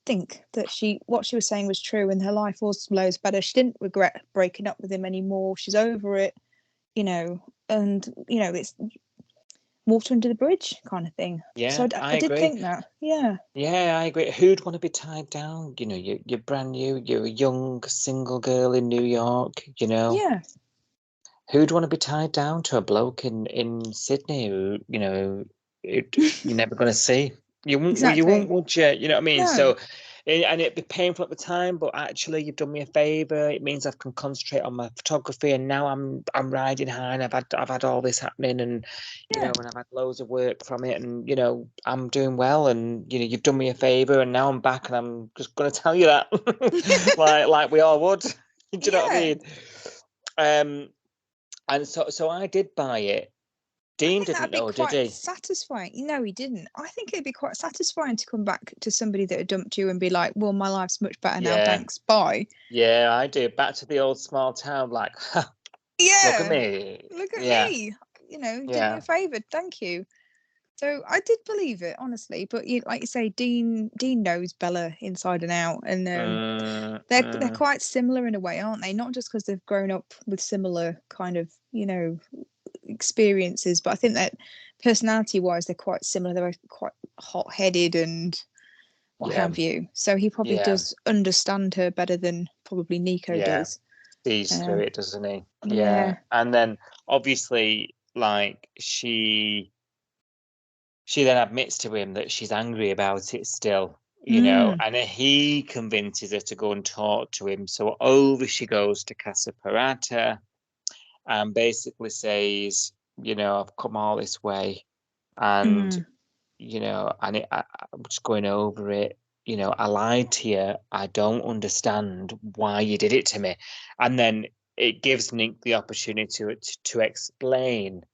think that what she was saying was true, and her life was loads better. She didn't regret breaking up with him anymore. She's over it, you know, and you know, it's water under the bridge kind of thing. Yeah, so I did think that. Yeah, I agree. Who'd want to be tied down? You know, you're brand new. You're a young single girl in New York. You know. Yeah. Who'd want to be tied down to a bloke in Sydney who, you know, you're never going to see? You won't, would you? You know what I mean? No. So, and it'd be painful at the time, but actually, you've done me a favour. It means I can concentrate on my photography, and now I'm riding high, and I've had all this happening, and you know, and I've had loads of work from it, and you know, I'm doing well, and you know, you've done me a favour, and now I'm back, and I'm just going to tell you that, like we all would. Do you know what I mean? And so I did buy it. Dean didn't know, did he? Satisfying. No, he didn't. I think it'd be quite satisfying to come back to somebody that had dumped you and be like, well, my life's much better now, thanks, bye. Yeah, I do. Back to the old small town, like, yeah, look at me. Look at me. You know, did me a favour, thank you. So I did believe it, honestly. But like you say, Dean knows Bella inside and out, and they're quite similar in a way, aren't they? Not just because they've grown up with similar kind of experiences, but I think that personality-wise, they're quite similar. They're quite hot-headed and what have you. So he probably does understand her better than probably Nico does. Sees through it, doesn't he? Yeah. And then obviously, like she then admits to him that she's angry about it still, and he convinces her to go and talk to him. So over she goes to Casa Parata and basically says, I've come all this way and, I'm just going over it. I lied to you. I don't understand why you did it to me. And then it gives Nick the opportunity to explain,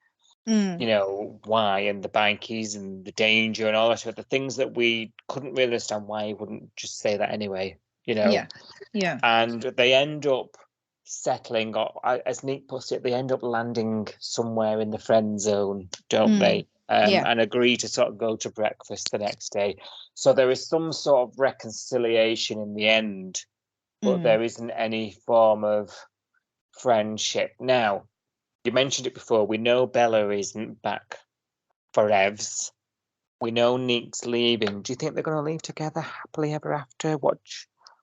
why, and the bikies and the danger and all that, the things that we couldn't really understand why he wouldn't just say that anyway, Yeah. And they end up settling, as Nick puts it, they end up landing somewhere in the friend zone, don't they? And agree to sort of go to breakfast the next day. So there is some sort of reconciliation in the end, but there isn't any form of friendship. Now, you mentioned it before. We know Bella isn't back for Evs. We know Nick's leaving. Do you think they're going to leave together happily ever after?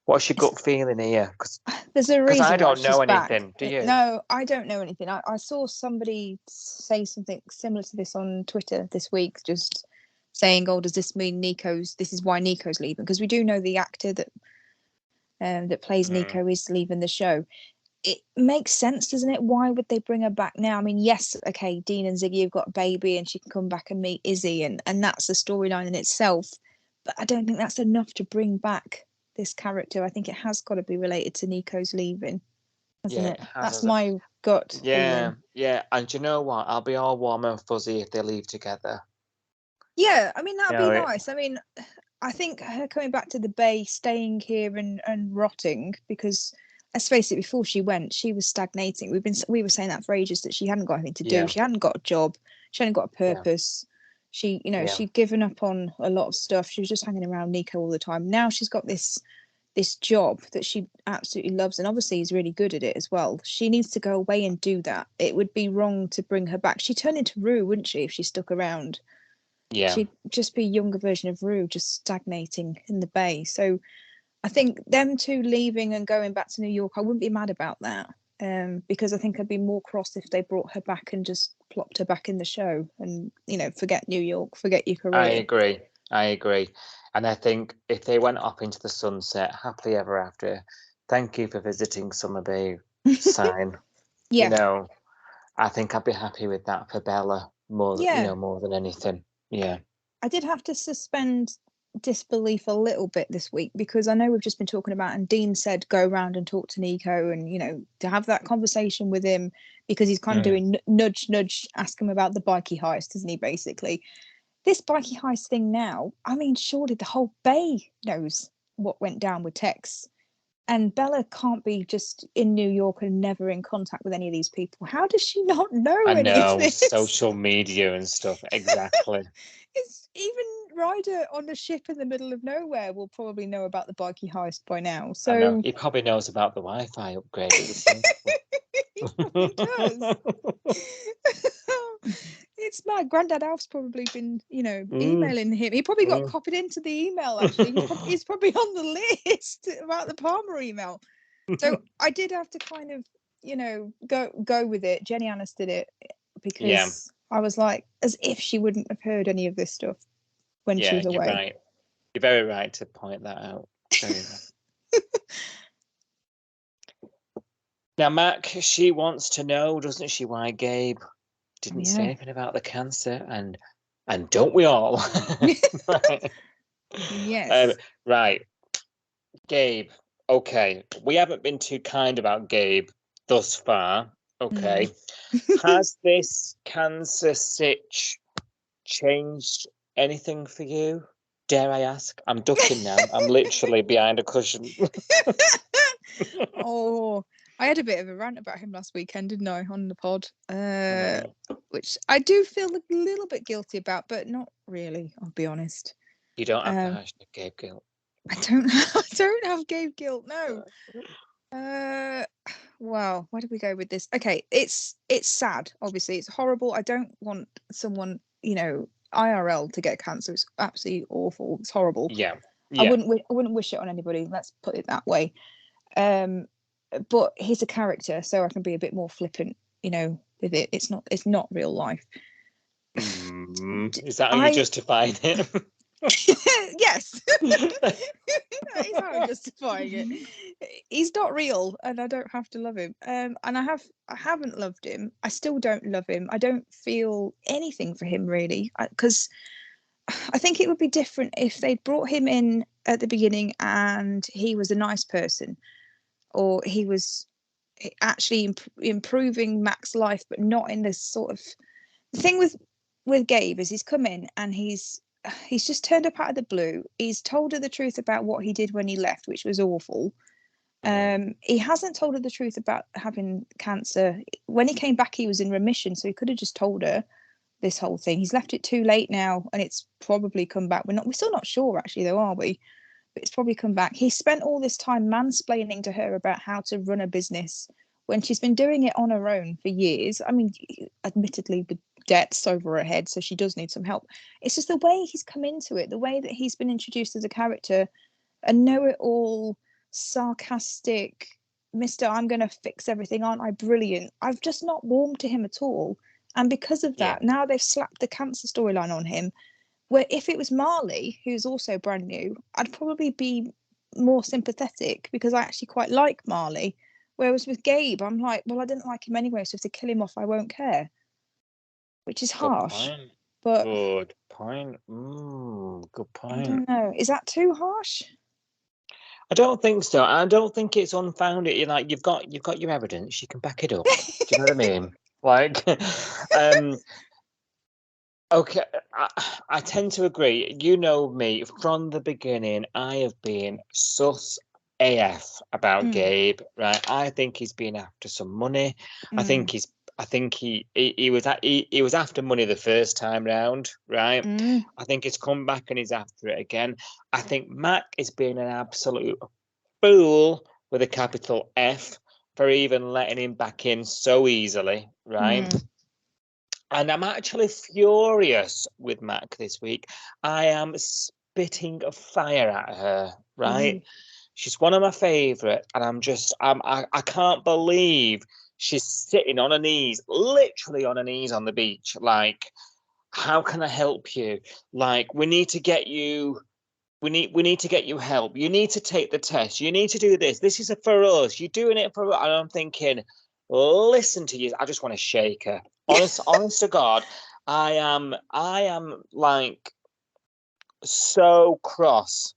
What's your gut feeling here? Because there's a reason. I don't know anything. Back. Do you? No, I don't know anything. I saw somebody say something similar to this on Twitter this week, just saying, "Oh, does this mean this is why Nico's leaving?" Because we do know the actor that plays Nico is leaving the show. It makes sense, doesn't it? Why would they bring her back now? I mean, yes, okay, Dean and Ziggy have got a baby and she can come back and meet Izzy, and that's a storyline in itself. But I don't think that's enough to bring back this character. I think it has got to be related to Nico's leaving, hasn't it? That's my gut feeling. Yeah. And you know what? I'll be all warm and fuzzy if they leave together. Yeah, I mean, that'd be nice. I mean, I think her coming back to the Bay, staying here and rotting, because let's face it, before she went, she was stagnating. We were saying that for ages, that she hadn't got anything to do. She hadn't got a job. She hadn't got a purpose. She, she'd given up on a lot of stuff. She was just hanging around Nico all the time. Now she's got this job that she absolutely loves, and obviously is really good at it as well. She needs to go away and do that. It would be wrong to bring her back. She'd turn into Rue, wouldn't she, if she stuck around? Yeah. She'd just be a younger version of Rue, just stagnating in the Bay. So I think them two leaving and going back to New York, I wouldn't be mad about that, because I think I'd be more cross if they brought her back and just plopped her back in the show and, forget New York, forget your career. I agree. And I think if they went up into the sunset, happily ever after, thank you for visiting Summer Bay sign. I think I'd be happy with that for Bella more than anything. Yeah. I did have to suspend disbelief a little bit this week, because I know we've just been talking about, and Dean said go around and talk to Nico and to have that conversation with him, because he's kind of doing nudge, ask him about the bikie heist, isn't he? Basically, this bikie heist thing now, I mean, surely the whole Bay knows what went down with Tex, and Bella can't be just in New York and never in contact with any of these people. How does she not know any of this? Social media and stuff. Exactly. It's even Ryder on a ship in the middle of nowhere will probably know about the bikie heist by now. So he probably knows about the Wi-Fi upgrade. He probably does. It's mad. Grandad Alf's probably been, emailing him. He probably got copied into the email, actually. He's probably on the list about the Palmer email. So I did have to kind of, go with it. Jenny Anis did it because I was like, as if she wouldn't have heard any of this stuff when she was away. You're right. You're very right to point that out. Very right. Now, Mac, she wants to know, doesn't she, why Gabe didn't say anything about the cancer, and don't we all? Right. Yes. Right. Gabe. Okay. We haven't been too kind about Gabe thus far. Okay. Has this cancer sitch changed anything for you? Dare I ask? I'm ducking now. I'm literally behind a cushion. Oh, I had a bit of a rant about him last weekend, didn't I, on the pod? which I do feel a little bit guilty about, but not really. I'll be honest. You don't have Um, the hashtag Gabe guilt. I don't. I don't have Gabe guilt. No. Well, where did we go with this? Okay, it's sad. Obviously, it's horrible. I don't want someone, IRL to get cancer. It's absolutely awful. It's horrible. Yeah. I wouldn't wish it on anybody. Let's put it that way. But he's a character, so I can be a bit more flippant, with it. It's not real life. Is that how you justify it? Yes. That is how I'm justifying it. He's not real, and I don't have to love him. And I haven't loved him. I still don't love him. I don't feel anything for him really, because I think it would be different if they brought him in at the beginning and he was a nice person, or he was actually improving Mac's life, but not in this sort of. The thing with Gabe is he's come in and he's just turned up out of the blue. He's told her the truth about what he did when he left, which was awful. He hasn't told her the truth about having cancer. When he came back, he was in remission, so he could have just told her this whole thing. He's left it too late now, and it's probably come back. We're still not sure actually, though, are we? But it's probably come back. He spent all this time mansplaining to her about how to run a business when she's been doing it on her own for years. I mean, admittedly, with debts over her head, so she does need some help. It's just the way he's come into it, the way that he's been introduced as a character, a know-it-all, sarcastic Mr. I'm going to fix everything, aren't I brilliant? I've just not warmed to him at all. And because of that, now they've slapped the cancer storyline on him, where if it was Marley, who's also brand new, I'd probably be more sympathetic because I actually quite like Marley. Whereas with Gabe, I'm like, well, I didn't like him anyway, so if they kill him off, I won't care. Which is harsh. But good point. Good point. I don't know. Is that too harsh? I don't think so. I don't think it's unfounded. You've got your evidence. You can back it up. Do you know what I mean? Like, okay. I tend to agree. You know me from the beginning. I have been sus AF about Gabe. Right. I think he's been after some money. I think he was after money the first time round, right? I think he's come back and he's after it again. I think Mac is being an absolute fool with a capital F for even letting him back in so easily, right? And I'm actually furious with Mac this week. I am spitting fire at her, right? She's one of my favourite, and I can't believe she's sitting on her knees, literally on her knees on the beach. Like, how can I help you? Like, we need to get you help. You need to take the test. You need to do this. This is for us. You're doing it for us. And I'm thinking, listen to you. I just want to shake her. Honest to God, I am like so cross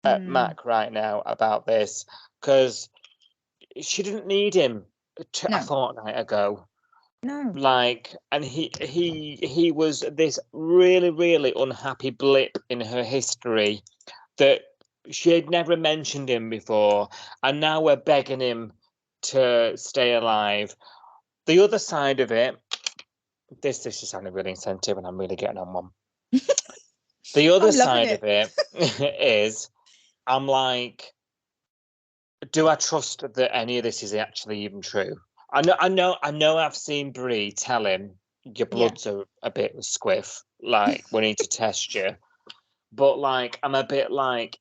at Mac right now about this, because she didn't need him a fortnight ago. No. Like, and he was this really, really unhappy blip in her history that she had never mentioned him before, and now we're begging him to stay alive. The other side of it, this is sounding really insensitive, and I'm really getting on one. The other side of it is, I'm like, do I trust that any of this is actually even true? I know I've seen Brie tell him your bloods are a bit squiff, like we need to test you. But like, I'm a bit like,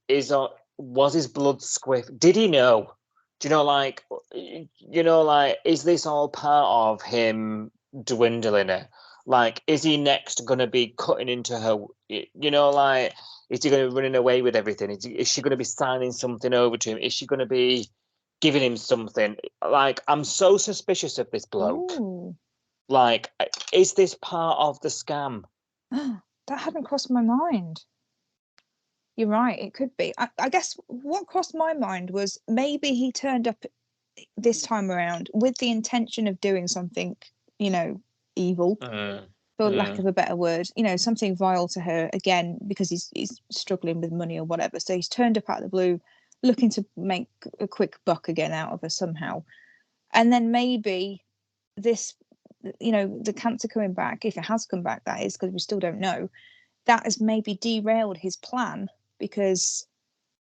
was his blood squiff? Did he know? Do you know, like, is this all part of him dwindling it? Like, is he next going to be cutting into her? Like, is he going to be running away with everything? Is she going to be signing something over to him? Is she going to be giving him something? Like, I'm so suspicious of this bloke. Ooh. Like, is this part of the scam? That hadn't crossed my mind. You're right, it could be. I guess what crossed my mind was maybe he turned up this time around with the intention of doing something, evil, for lack of a better word, something vile to her, again, because he's struggling with money or whatever. So he's turned up out of the blue, looking to make a quick buck again out of her somehow. And then maybe this the cancer coming back, if it has come back, that is, because we still don't know, that has maybe derailed his plan, because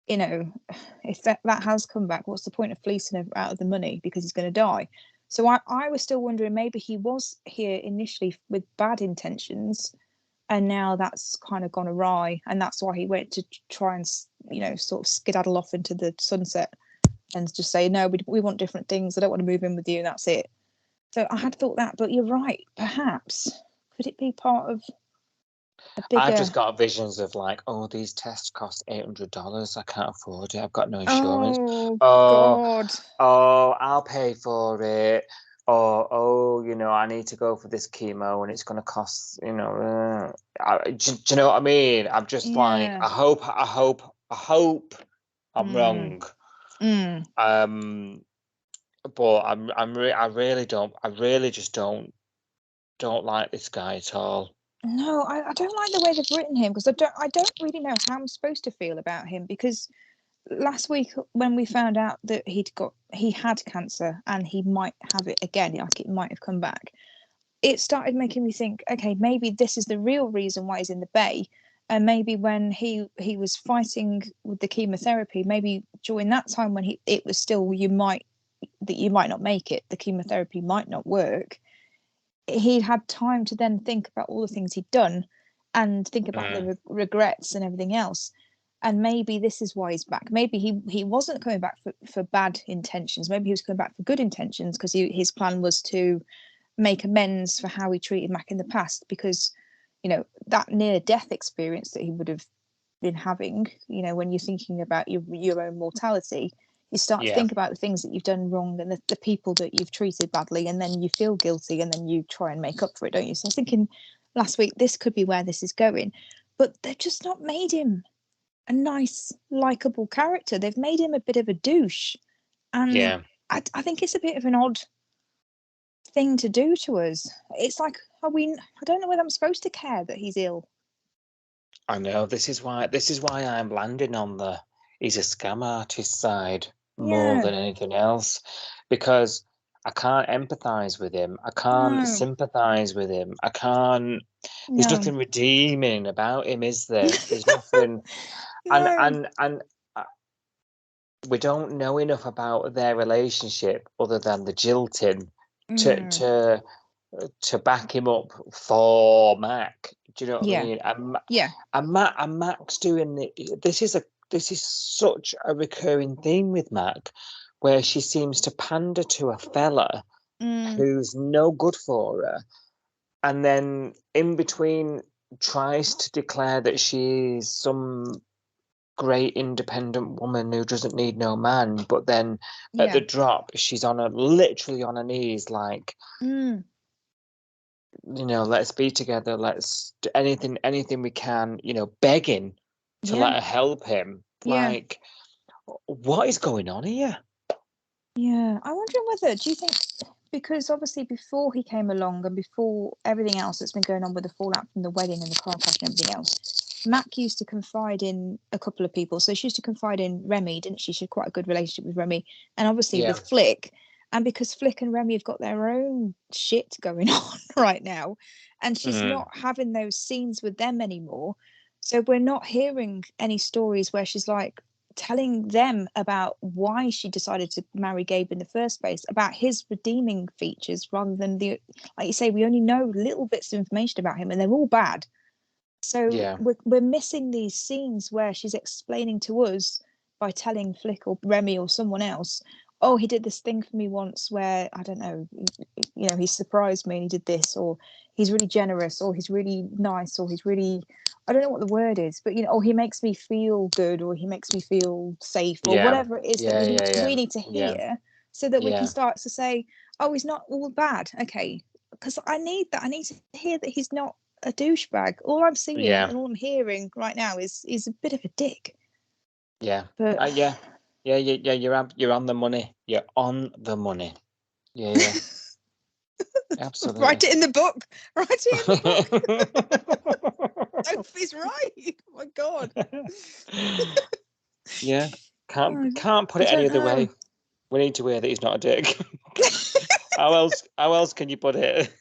if that has come back, what's the point of fleecing him out of the money because he's going to die? So I was still wondering, maybe he was here initially with bad intentions, and now that's kind of gone awry, and that's why he went to try and sort of skedaddle off into the sunset and just say, no, we want different things, I don't want to move in with you, and that's it. So I had thought that, but you're right, perhaps could it be part of a bigger... I've just got visions of like, oh, these tests cost $800, I can't afford it, I've got no insurance. Oh God. Oh, I'll pay for it. Or I need to go for this chemo and it's going to cost, do you know what I mean? I'm just like, I hope I'm wrong. But I really just don't like this guy at all. No, I don't like the way they've written him, because I don't really know how I'm supposed to feel about him, because last week when we found out that he had cancer and he might have it again, like it might have come back, it started making me think, okay, maybe this is the real reason why he's in the bay. And maybe when he was fighting with the chemotherapy, maybe during that time when it was still you might not make it, the chemotherapy might not work, he had time to then think about all the things he'd done and think about the regrets and everything else. And maybe this is why he's back. Maybe he wasn't coming back for bad intentions. Maybe he was coming back for good intentions, because his plan was to make amends for how he treated Mac in the past, because that near death experience that he would have been having, when you're thinking about your own mortality, you start to think about the things that you've done wrong and the people that you've treated badly, and then you feel guilty and then you try and make up for it, don't you? So I was thinking last week, this could be where this is going, but they've just not made him a nice, likable character. They've made him a bit of a douche, and I think it's a bit of an odd thing to do to us. It's like, I don't know whether I'm supposed to care that he's ill. I know, this is why I'm landing on the he's a scam artist side more than anything else, because I can't empathize with him, I can't sympathize with him, I can't. There's nothing redeeming about him, is there? There's nothing. And we don't know enough about their relationship other than the jilting to back him up for Mac. Do you know what I mean? And Mac's doing this is such a recurring theme with Mac, where she seems to pander to a fella who's no good for her, and then in between tries to declare that she's some great independent woman who doesn't need no man, but then at the drop she's literally on her knees, like let's be together, let's do anything we can, begging to let her help him. Like, what is going on here? I'm wondering whether, do you think, because obviously before he came along and before everything else that's been going on with the fallout from the wedding and the car crash and everything else, Mac used to confide in a couple of people. So she used to confide in Remy, didn't she? She had quite a good relationship with Remy, and obviously with Flick. And because Flick and Remy have got their own shit going on right now, and she's not having those scenes with them anymore. So we're not hearing any stories where she's like telling them about why she decided to marry Gabe in the first place, about his redeeming features, rather than like you say, we only know little bits of information about him and they're all bad. So we're missing these scenes where she's explaining to us by telling Flick or Remy or someone else, oh, he did this thing for me once where, I don't know, he surprised me and he did this, or he's really generous, or he's really nice, or he's really, I don't know what the word is, but, or he makes me feel good, or he makes me feel safe, or whatever it is that we need to hear so that we can start to say, oh, he's not all bad. Okay, because I need that. I need to hear that he's not a douchebag. All I'm seeing and all I'm hearing right now is a bit of a dick. But you're on the money. You're on the money. Yeah. Absolutely. Write it in the book. Sophie's right. Oh my God. Can't put it any other way. We need to hear that he's not a dick. How else can you put it?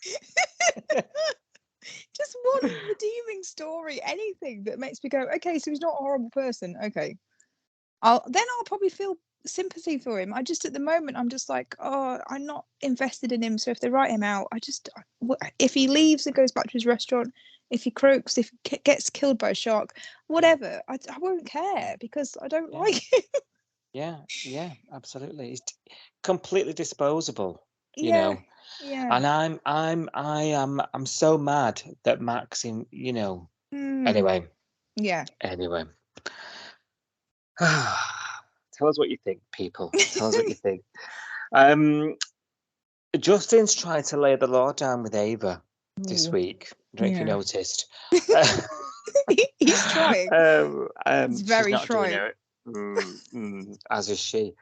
Just one redeeming story, anything that makes me go, okay, so he's not a horrible person. Okay, I'll probably feel sympathy for him. I just at the moment I'm just like, oh, I'm not invested in him. So if they write him out, if he leaves and goes back to his restaurant, if he croaks, if he gets killed by a shark, whatever, I won't care because I don't like him. Yeah, absolutely. He's completely disposable, you Yeah, know. yeah. And I'm so mad that Max Anyway, Yeah. tell us what you think, people. Tell us what you think. Justin's trying to lay the law down with Ava this Ooh. week. I don't know if you Yeah. noticed. He's trying. He's She's very not doing trying. it. As is she.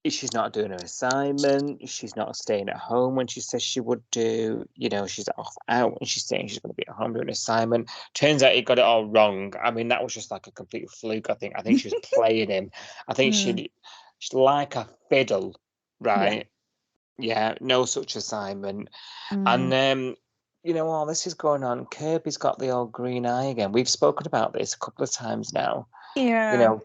She's not doing her assignment. She's not staying at home when she says she would do. She's off out and she's saying she's going to be at home doing an assignment. Turns out he got it all wrong. I mean, that was just like a complete fluke. I think she was playing him. I think she's like a fiddle, right? Yeah, no such assignment. And while this is going on, Kirby's got the old green eye again. We've spoken about this a couple of times now. Yeah.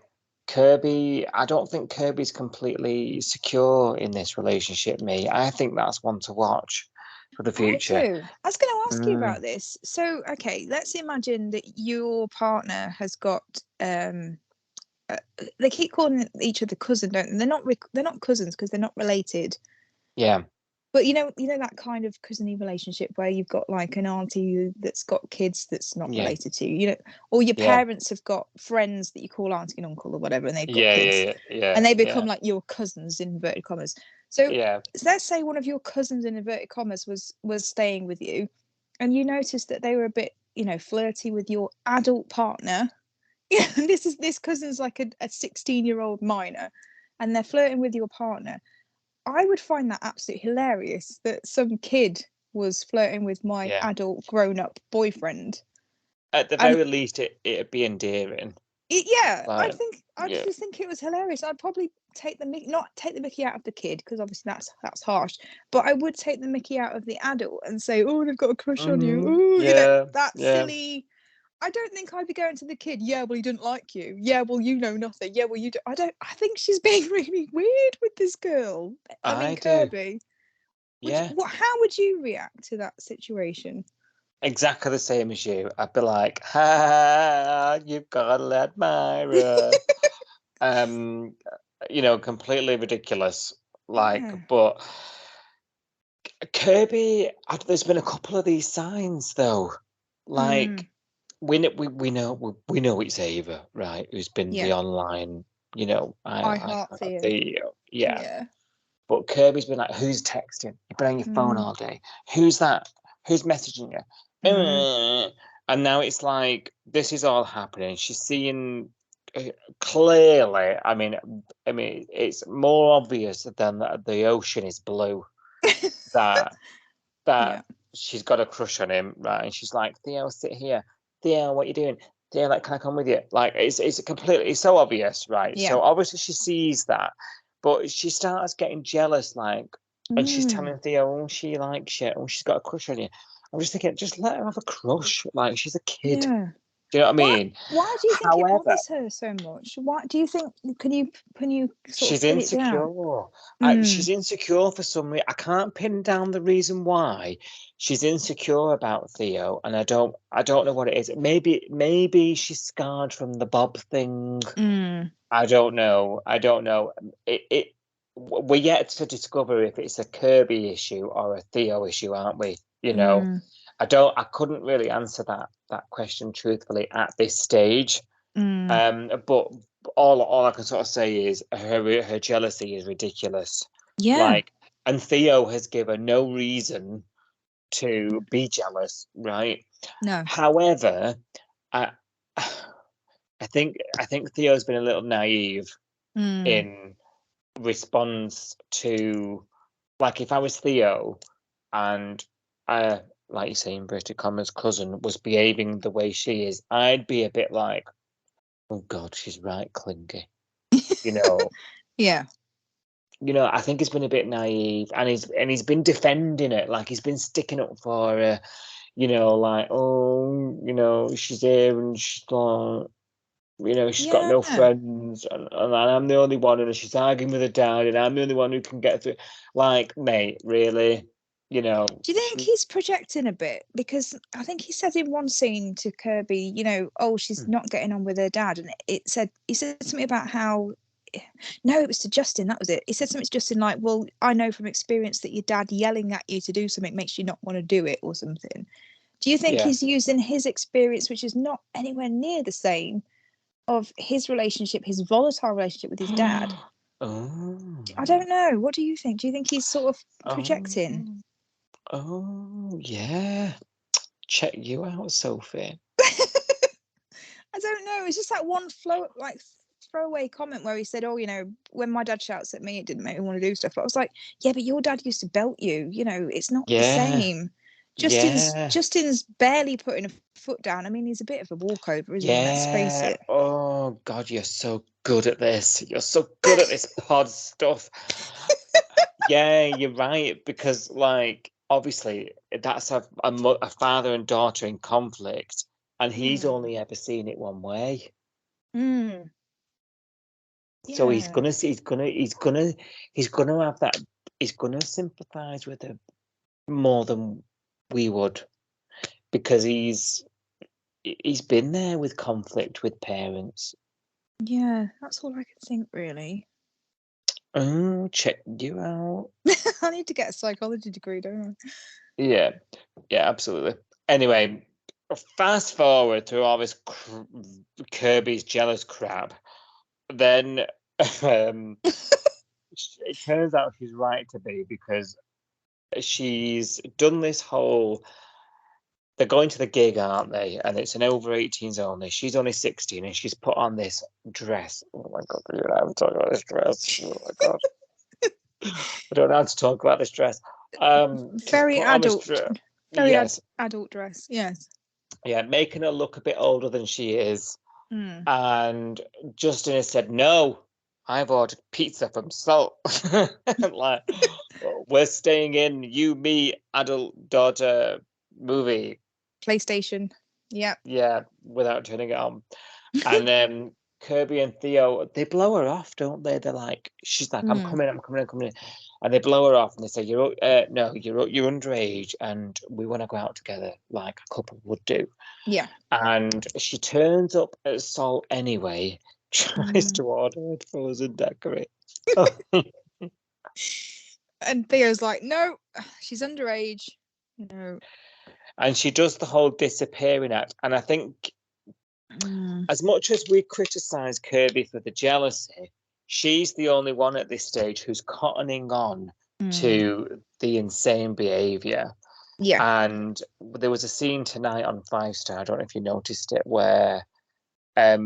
Kirby, I don't think Kirby's completely secure in this relationship, me. I think that's one to watch for the future. I do. I was going to ask you about this. So, okay, let's imagine that your partner has got they keep calling each other cousin, don't they? They're not cousins because they're not related. Yeah. But you know that kind of cousiny relationship where you've got like an auntie that's got kids that's not related to you, or your parents have got friends that you call auntie and uncle or whatever, and they've got kids, and they become like your cousins in inverted commas. So let's say one of your cousins in inverted commas was staying with you, and you noticed that they were a bit, flirty with your adult partner. Yeah, this cousin's like a 16-year-old minor, and they're flirting with your partner. I would find that absolutely hilarious that some kid was flirting with my adult grown-up boyfriend. At the very least, it'd be endearing. I just think it was hilarious. I'd probably not take the mickey out of the kid because obviously that's harsh, but I would take the mickey out of the adult and say, oh, they've got a crush on you. Ooh, silly. I don't think I'd be going to the kid. Yeah, well, he didn't like you. Yeah, well, you know nothing. Yeah, well, you do. I think she's being really weird with this girl. I mean, Kirby. How would you react to that situation? Exactly the same as you. I'd be like, ha, you've got an admirer. Completely ridiculous. But Kirby, there's been a couple of these signs though. We know it's Ava, right? Who's been the online, I heart Theo. But Kirby's been like, who's texting? You've been on your phone all day. Who's that? Who's messaging you? And now it's like this is all happening. She's seeing clearly. I mean, it's more obvious than that the ocean is blue. that she's got a crush on him, right? And she's like, Theo, sit here. Theo, what are you doing? Theo, like, can I come with you? Like, it's so obvious, right? So obviously she sees that, but she starts getting jealous, like, and she's telling Theo, oh, she likes you, oh, she's got a crush on you. I'm just thinking, just let her have a crush. Like, she's a kid. Yeah. Do you know what I mean? Why do you think it bothers her so much? Why do you think? Can you she's insecure. She's insecure for some reason. I can't pin down the reason why she's insecure about Theo, and I don't know what it is. Maybe she's scarred from the Bob thing. I don't know. We're yet to discover if it's a Kirby issue or a Theo issue, aren't we? I couldn't really answer that question truthfully at this stage. But all I can sort of say is her jealousy is ridiculous. Yeah. And Theo has given no reason to be jealous, right? No. However, I think Theo's been a little naive in response to, like, if I was Theo and like you say, inverted commas, cousin was behaving the way she is, I'd be a bit like, oh God, she's right clingy, Yeah. I think he's been a bit naive, and he's been defending it, like he's been sticking up for her, like, she's here and she's not, she's got no friends, and I'm the only one, and she's arguing with her dad, and I'm the only one who can get through. Like, mate, really, Do you think he's projecting a bit? Because I think he said in one scene to Kirby, she's not getting on with her dad, and he said something about how. No, it was to Justin. That was it. He said something to Justin like, "Well, I know from experience that your dad yelling at you to do something makes you not want to do it, or something." Do you think he's using his experience, which is not anywhere near the same, of his relationship, his volatile relationship with his dad? I don't know. What do you think? Do you think he's sort of projecting? Oh, yeah. Check you out, Sophie. I don't know. It's just that one throwaway comment where he said, "Oh, when my dad shouts at me, it didn't make me want to do stuff." But I was like, "Yeah, but your dad used to belt you. It's not the same." Justin's barely putting a foot down. I mean, he's a bit of a walkover, isn't he? Let's face it. Oh God, you're so good at this. You're so good at this pod stuff. Yeah, you're right, because like obviously that's a father and daughter in conflict, and he's only ever seen it one way. So he's gonna have that. He's gonna sympathise with her more than we would, because he's been there with conflict with parents. Yeah, that's all I can think, really. Oh, check you out. I need to get a psychology degree, don't I? Yeah, absolutely. Anyway, fast forward through all this Kirby's jealous crap. Then it turns out she's right to be, because she's done this whole. They're going to the gig, aren't they? And it's an over 18s only. She's only 16, and she's put on this dress. Oh my God, I haven't talked about this dress. Oh my God. I don't know how to talk about this dress. Very adult. Adult dress, yes. Yeah, making her look a bit older than she is. And Justin has said, "No, I've ordered pizza from Salt." Like, we're staying in, you, me, adult daughter movie. PlayStation. Yeah, without turning it on. And then Kirby and Theo, they blow her off, don't they? They're like, she's like, I'm coming in. And they blow her off, and they say, you're underage, and we want to go out together like a couple would do. Yeah. And she turns up at Salt anyway, tries to order a frozen daiquiri. And Theo's like, no, she's underage, And she does the whole disappearing act. And I think as much as we criticise Kirby for the jealousy, she's the only one at this stage who's cottoning on to the insane behaviour. Yeah. And there was a scene tonight on 5 Star, I don't know if you noticed it, where they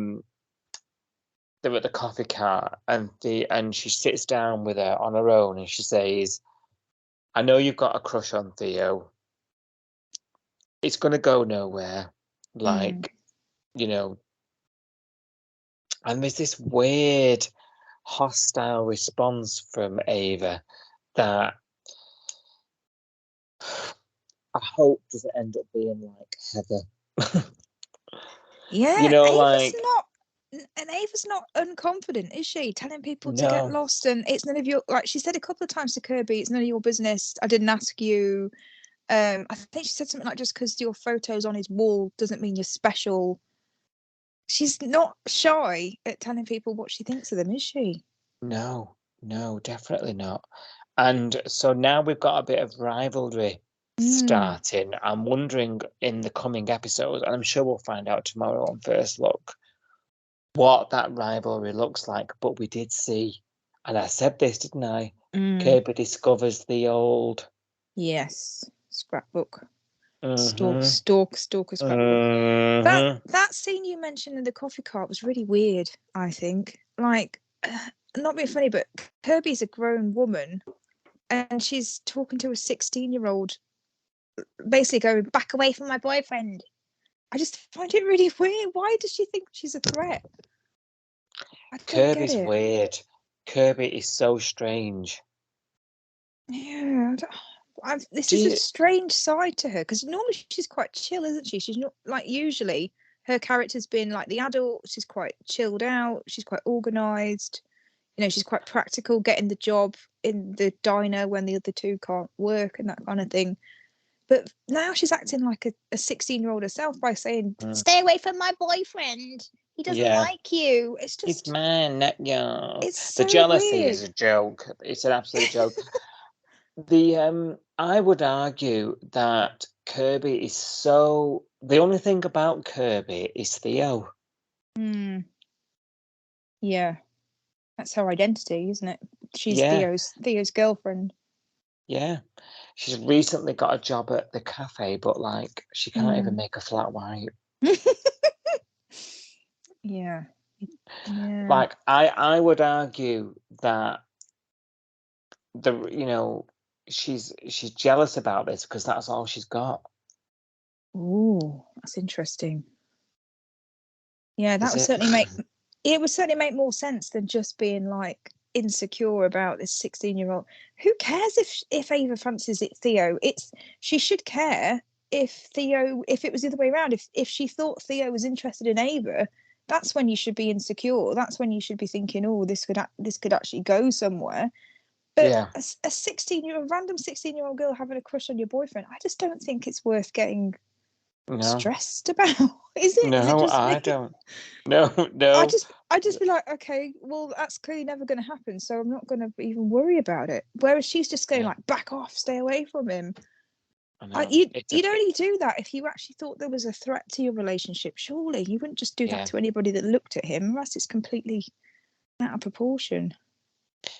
were at the coffee cart, and she sits down with her on her own, and she says, "I know you've got a crush on Theo. It's going to go nowhere." Like, and there's this weird hostile response from Ava that I hope doesn't end up being like Heather. Yeah, Ava's not unconfident, is she? Telling people to get lost, and it's none of your, like she said a couple of times to Kirby, it's none of your business. I didn't ask you. I think she said something like, just because your photo's on his wall doesn't mean you're special. She's not shy at telling people what she thinks of them, is she? No, definitely not. And so now we've got a bit of rivalry starting. I'm wondering in the coming episodes, and I'm sure we'll find out tomorrow on First Look, what that rivalry looks like. But we did see, and I said this, didn't I? Kirby discovers the old scrapbook. Stalker scrapbook. That scene you mentioned in the coffee cart was really weird, I think. Like, not being funny, but Kirby's a grown woman, and she's talking to a 16-year-old, basically going, "Back away from my boyfriend." I just find it really weird. Why does she think she's a threat? Kirby's weird. Kirby is so strange. Yeah, this Do is a you- strange side to her because normally she's quite chill, isn't she? She's not like usually her character's been like the adult. She's quite chilled out. She's quite organised. You know, she's quite practical, getting the job in the diner when the other two can't work and that kind of thing. But now she's acting like a 16-year-old herself by saying, "Stay away from my boyfriend. He doesn't Yeah. like you." It's It's just mine, not yours. It's The so jealousy weird. is a joke. It's an absolute joke. I would argue that Kirby is so. The only thing about Kirby is Theo. Yeah, that's her identity, isn't it? She's Yeah. Theo's girlfriend. Yeah. She's recently got a job at the cafe, but like she can't even make a flat white. Yeah. Yeah. Like I would argue that she's jealous about this because that's all she's got. Ooh, that's interesting. Yeah, that Is would it? certainly make more sense than just being like insecure about this 16-year-old. Who cares if Ava fancies Theo? She should care if it was the other way around. If she thought Theo was interested in Ava, that's when you should be insecure. That's when you should be thinking, oh, this could actually go somewhere. But Yeah. a random 16-year-old girl having a crush on your boyfriend, I just don't think it's worth getting stressed about. Is it? No, Is it just I me? don't. No. I just be like, okay, well, that's clearly never going to happen, so I'm not going to even worry about it. Whereas she's just going like, back off, stay away from him. I know. You'd only do that if you actually thought there was a threat to your relationship. Surely you wouldn't just do that to anybody that looked at him, unless it's completely out of proportion.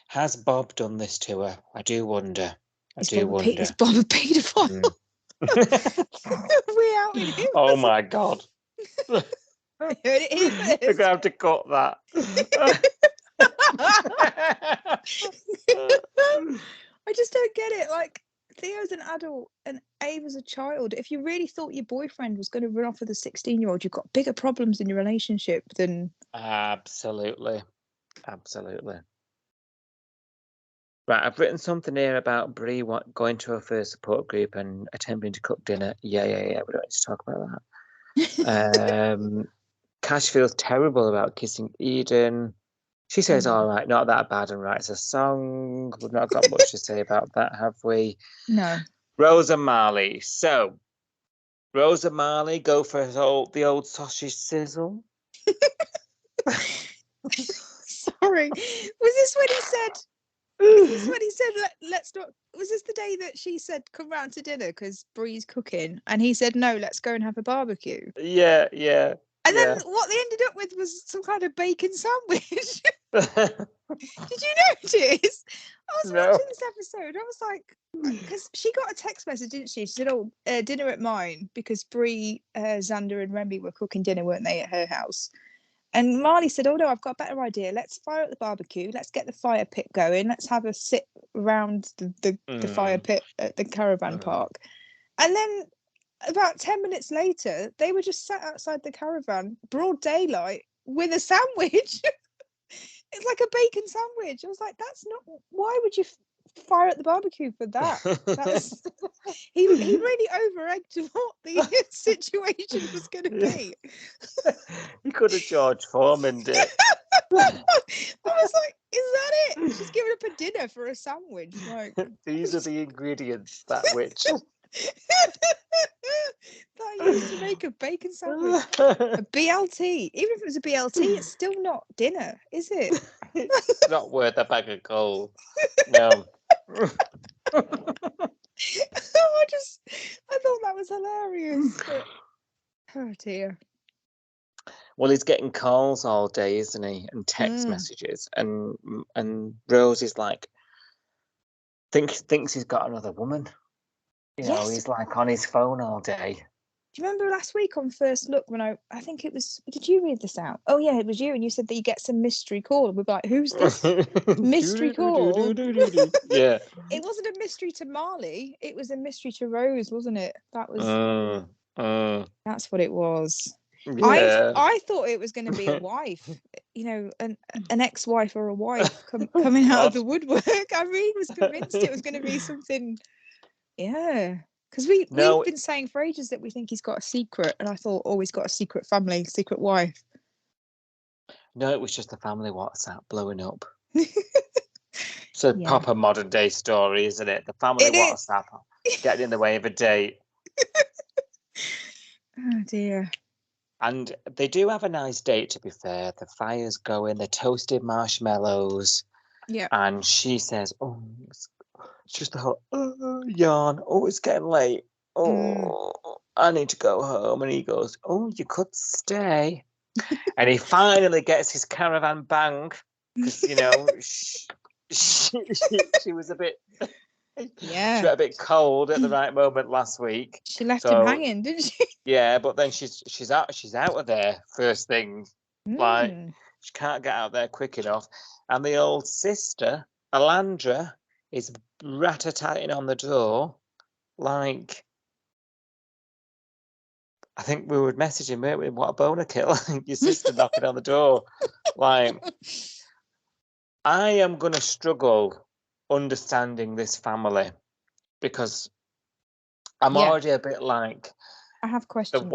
Has Bob done this to her? I do wonder. Is Bob a paedophile? We outed him. Oh my god. I heard it here first. We're gonna have to cut that. I just don't get it. Like, Theo's an adult and Ava's a child. If you really thought your boyfriend was going to run off with a 16-year-old, you've got bigger problems in your relationship than... Absolutely. Right, I've written something here about Brie going to her first support group and attempting to cook dinner. Yeah. We don't need to talk about that. Cash feels terrible about kissing Eden. She says, all right, not that bad, and writes a song. We've not got much to say about that, have we? No. Rosa Marley. So, Rosa Marley, go for the old sausage sizzle. Sorry. Was this when he said, let's not... Was this the day that she said, come round to dinner because Brie's cooking? And he said, no, let's go and have a barbecue. Yeah. And then what they ended up with was some kind of bacon sandwich. Did you notice? I was watching this episode. I was like, because she got a text message, didn't she? She said, "Oh, dinner at mine," because Brie, Xander, and Remy were cooking dinner, weren't they, at her house? And Marley said, "Oh no, I've got a better idea. Let's fire up the barbecue. Let's get the fire pit going. Let's have a sit around the fire pit at the caravan park." And then about 10 minutes later, they were just sat outside the caravan, broad daylight, with a sandwich. It's like a bacon sandwich. I was like, that's not... Why would you fire at the barbecue for that? That's... he really over-egged what the situation was going to be. You could have George Foreman'd it. I was like, is that it? She's giving up a dinner for a sandwich. Like, these are the ingredients that which... that used to make a bacon sandwich. A BLT. Even if it was a BLT, it's still not dinner, is it? It's not worth a bag of gold. No. I thought that was hilarious. But... Oh dear. Well, he's getting calls all day, isn't he? And text messages. And Rose is like, thinks he's got another woman. You know, he's like on his phone all day. Do you remember last week on First Look when I think it was... Did you read this out? Oh, yeah, it was you. And you said that you get some mystery call. And we're like, who's this mystery call? Yeah. It wasn't a mystery to Marley. It was a mystery to Rose, wasn't it? That was... That's what it was. Yeah. I thought it was going to be a wife, you know, an ex-wife or a wife coming out of the woodwork. I really was convinced it was going to be something. Yeah, because we've No, been saying for ages that we think he's got a secret, and I thought, oh, he's got a secret family, secret wife. no, it was just the family WhatsApp blowing up. It's a Yeah. proper modern day story, isn't it? The family It is. WhatsApp getting in the way of a date. Oh dear. And they do have a nice date, to be fair. The fire's going, the toasted marshmallows. Yeah. And she says, oh, it's just the whole yawn. Oh, it's getting late. Oh, I need to go home. And he goes, oh, you could stay. And he finally gets his caravan bang because, you know, she was a bit... Yeah. She got a bit cold at the right moment last week. She left him hanging, didn't she? Yeah, but then she's out of there first thing. Like she can't get out there quick enough. And the old sister, Alandra, is rat-a-tatting on the door. Like, I think we were messaging, weren't we? What a boner kill. Your sister knocking on the door. Like, I am gonna struggle understanding this family because I'm already a bit like, I have questions.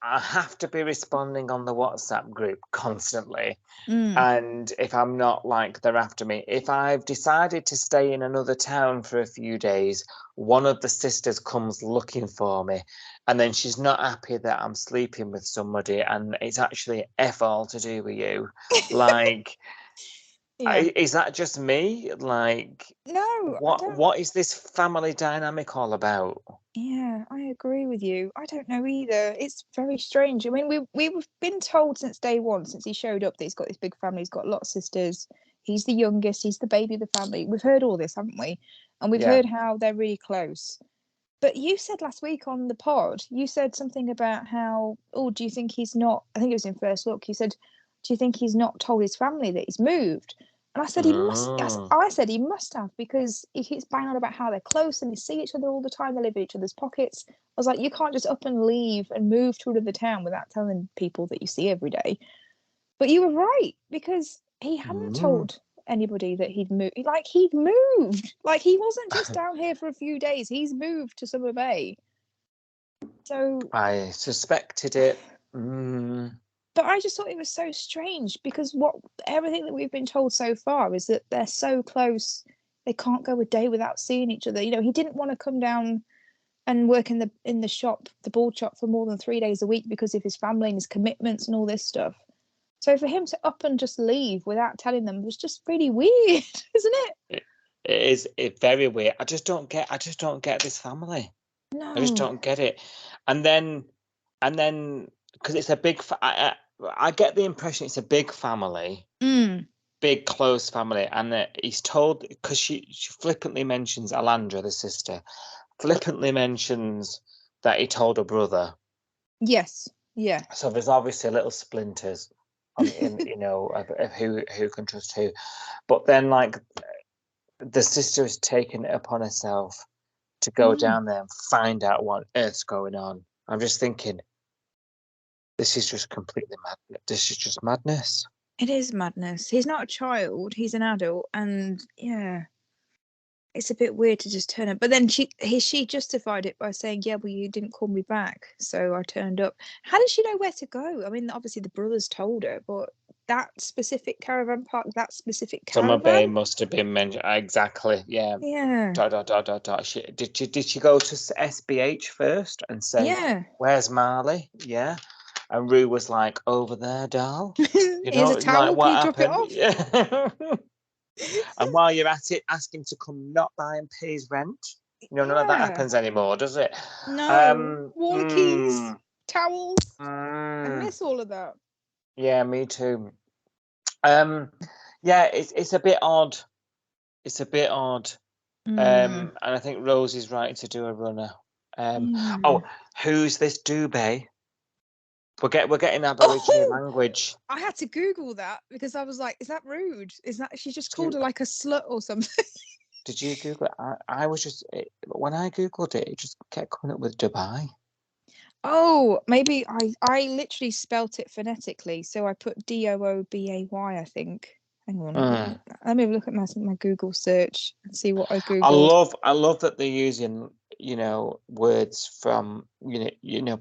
I have to be responding on the WhatsApp group constantly. And if I'm not, like, they're after me. If I've decided to stay in another town for a few days, one of the sisters comes looking for me, and then she's not happy that I'm sleeping with somebody, and it's actually F all to do with you. Like, is that just me? Like, no. What is this family dynamic all about? Yeah, I agree with you. I don't know either. It's very strange. I mean, we've been told since day one, since he showed up, that he's got this big family. He's got a lot of sisters. He's the youngest. He's the baby of the family. We've heard all this, haven't we? And we've heard how they're really close. But you said last week on the pod, you said something about how, oh, do you think he's not? I think it was in First Look. You said, do you think he's not told his family that he's moved? And I said he must. I said he must have, because he keeps banging on about how they're close and they see each other all the time. They live in each other's pockets. I was like, you can't just up and leave and move to another town without telling people that you see every day. But you were right, because he hadn't told anybody that he'd moved. Like, he'd moved. Like, he wasn't just down here for a few days. He's moved to Summer Bay. So I suspected it. But I just thought it was so strange, because everything that we've been told so far is that they're so close, they can't go a day without seeing each other. You know, he didn't want to come down and work in the shop, the board shop, for more than 3 days a week because of his family and his commitments and all this stuff. So for him to up and just leave without telling them was just really weird, isn't it? It is. It's very weird. I just don't get this family. No. I just don't get it. And then because it's a big, I get the impression it's a big family, big close family, and that he's told, because she flippantly mentions Alandra, the sister, flippantly mentions that he told her brother. Yes. Yeah. So there's obviously little splinters in you know, of who can trust who, but then, like, the sister has taken it upon herself to go down there and find out what on earth's going on. I'm just thinking, this is just completely mad. This is just madness. It is madness. He's not a child. He's an adult, and yeah, it's a bit weird to just turn up. But then she justified it by saying, "Yeah, well, you didn't call me back, so I turned up." How did she know where to go? I mean, obviously the brothers told her, but that specific caravan park, that specific caravan. Summer Bay must have been mentioned. Exactly. Yeah. Yeah. Did she go to SBH first and say, Yeah. "Where's Marley?" Yeah. And Rue was like, "Over there, doll." Here's a towel. Like, can you drop it off? Yeah. And while you're at it, ask him to come not by and pay his rent. None of that happens anymore, does it? No. Wall keys, towels. I miss all of that. Yeah, me too. Yeah, it's a bit odd. It's a bit odd. And I think Rose is right to do a runner. Oh, who's this Dubé? We're getting Aboriginal language. I had to Google that because I was like, is that rude? Is that she just called her like a slut or something? Did you Google it? I was just, when I Googled it, it just kept coming up with Dubai. Oh, maybe I literally spelt it phonetically, so I put Doobay, I think. Hang on, let me look at my Google search and see what I googled. I love that they're using, words from,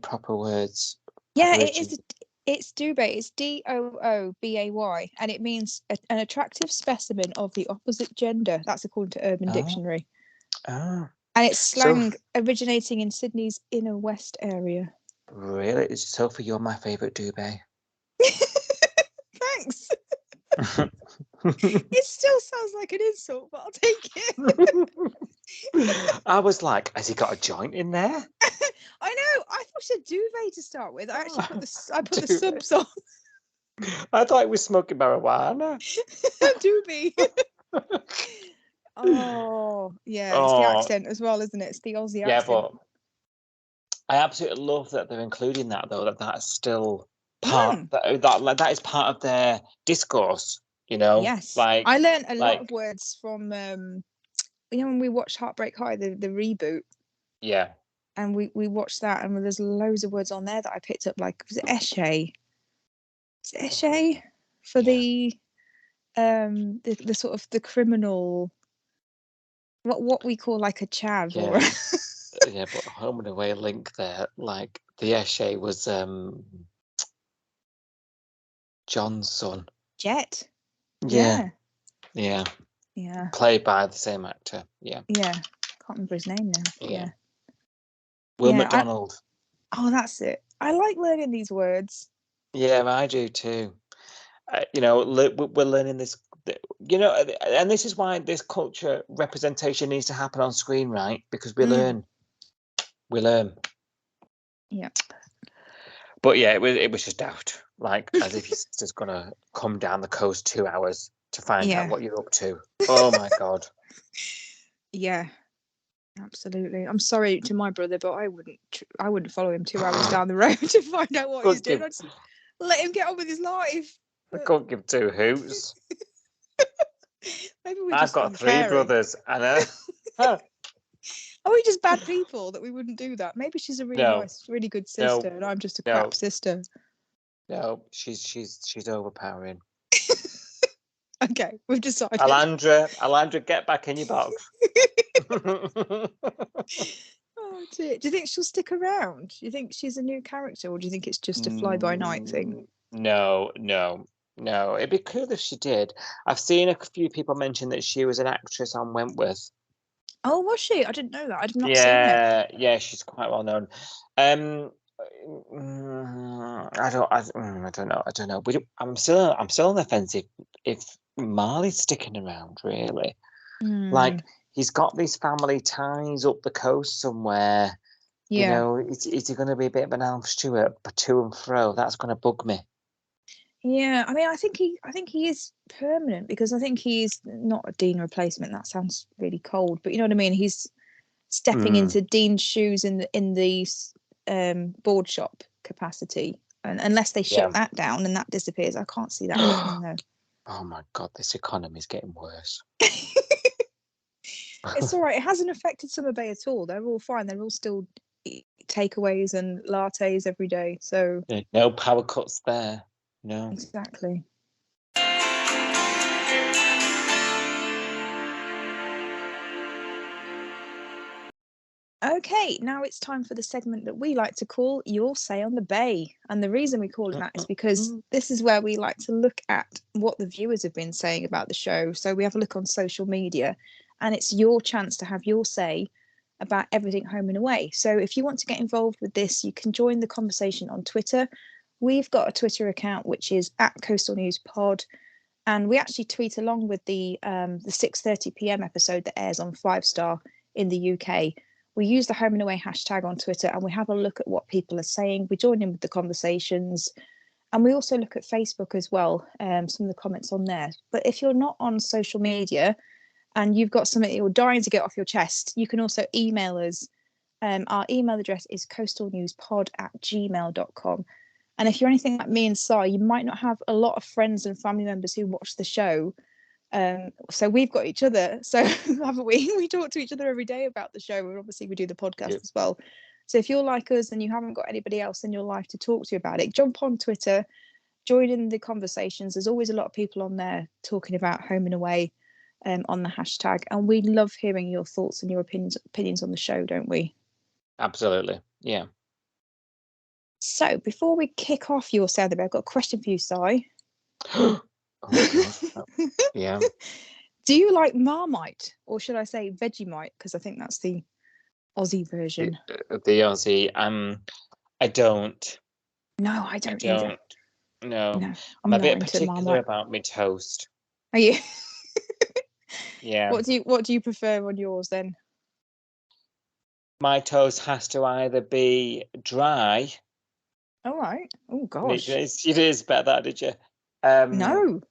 proper words. Yeah, proper it is. It's Doobay. It's Doobay, and it means an attractive specimen of the opposite gender. That's according to Urban Dictionary. Oh, And it's So- slang originating in Sydney's inner west area. really? Sophie, you're my favourite Dubé. Thanks. It still sounds like an insult, but I'll take it. I was like, has he got a joint in there? I know. I thought she said duvet to start with. I actually put the Duvet. subs on. I thought he was smoking marijuana. Doobie. Oh, yeah. It's the accent as well, isn't it? It's the Aussie Yeah, accent. but I absolutely love that they're including that, though. That's still part. That is part of their discourse. Yes. Like I learned a lot of words from when we watched Heartbreak High, the reboot. Yeah. And we watched that, and there's loads of words on there that I picked up. Like, was it esche? Is it esche for the sort of the criminal, what we call like a chav or Yeah, but Home and Away link there, like the esche was John's son. Jet. Yeah. Played by the same actor. Yeah. Can't remember his name now. Yeah. Will McDonald. Oh, that's it. I like learning these words. Yeah, I do too. We're learning this. And this is why this culture representation needs to happen on screen, right? Because we learn. Yeah. But yeah, it was just daft. Like, as if your sister's gonna come down the coast 2 hours to find out what you're up to. Oh my god. Yeah. Absolutely. I'm sorry to my brother, but I wouldn't follow him 2 hours down the road to find out what he's doing. I'd just let him get on with his life. I can't give two hoots. Maybe I've got three brothers, and are we just bad people that we wouldn't do that? Maybe she's a really nice, really good sister, and I'm just a crap sister. No, she's overpowering. Okay, we've decided. Alandra, get back in your box. Oh dear. Do you think she'll stick around? Do you think she's a new character, or do you think it's just a fly-by-night thing? No. It'd be cool if she did. I've seen a few people mention that she was an actress on Wentworth. Oh, was she? I didn't know that. I'd not seen it. Yeah, she's quite well known. I don't know. I'm still on the fence if Marley's sticking around, really. Like, he's got these family ties up the coast somewhere. Yeah. Is he going to be a bit of an Alf Stewart, to and fro? That's going to bug me. Yeah, I mean, I think he is permanent, because I think he's not a Dean replacement. That sounds really cold, but you know what I mean. He's stepping into Dean's shoes in the board shop capacity, and unless they shut that down and that disappears, I can't see that happening though. Oh my god, this economy is getting worse. It's all right. It hasn't affected Summer Bay at all. They're all fine. They're all still takeaways and lattes every day. So no power cuts there. No. Exactly. Okay, now it's time for the segment that we like to call Your Say on the Bay. And the reason we call it that is because this is where we like to look at what the viewers have been saying about the show. So we have a look on social media, and it's your chance to have your say about everything Home and Away. So if you want to get involved with this, you can join the conversation on Twitter. We've got a Twitter account, which is @CoastalNewsPod. And we actually tweet along with the 6:30 p.m. episode that airs on 5 Star in the UK. We use the Home and Away hashtag on Twitter, and we have a look at what people are saying. We join in with the conversations, and we also look at Facebook as well, some of the comments on there. But if you're not on social media and you've got something you're dying to get off your chest, you can also email us. Our email address is coastalnewspod@gmail.com. And if you're anything like me and Si, you might not have a lot of friends and family members who watch the show. So we've got each other. So haven't we? We talk to each other every day about the show. And obviously we do the podcast as well. So if you're like us and you haven't got anybody else in your life to talk to about it, jump on Twitter, join in the conversations. There's always a lot of people on there talking about home and away on the hashtag. And we love hearing your thoughts and your opinions on the show, don't we? Absolutely. Yeah. So before we kick off your Saturday, I've got a question for you, Si. Oh, God. Yeah. Do you like Marmite, or should I say Vegemite? Because I think that's the Aussie version. The Aussie. I don't. No, I don't either. No. No, I'm a bit not into particular Marmite. about my toast. Are you? Yeah. What do you prefer on yours then? My toast has to either be dry. All right. Oh gosh. You didn't expect that, did you? No.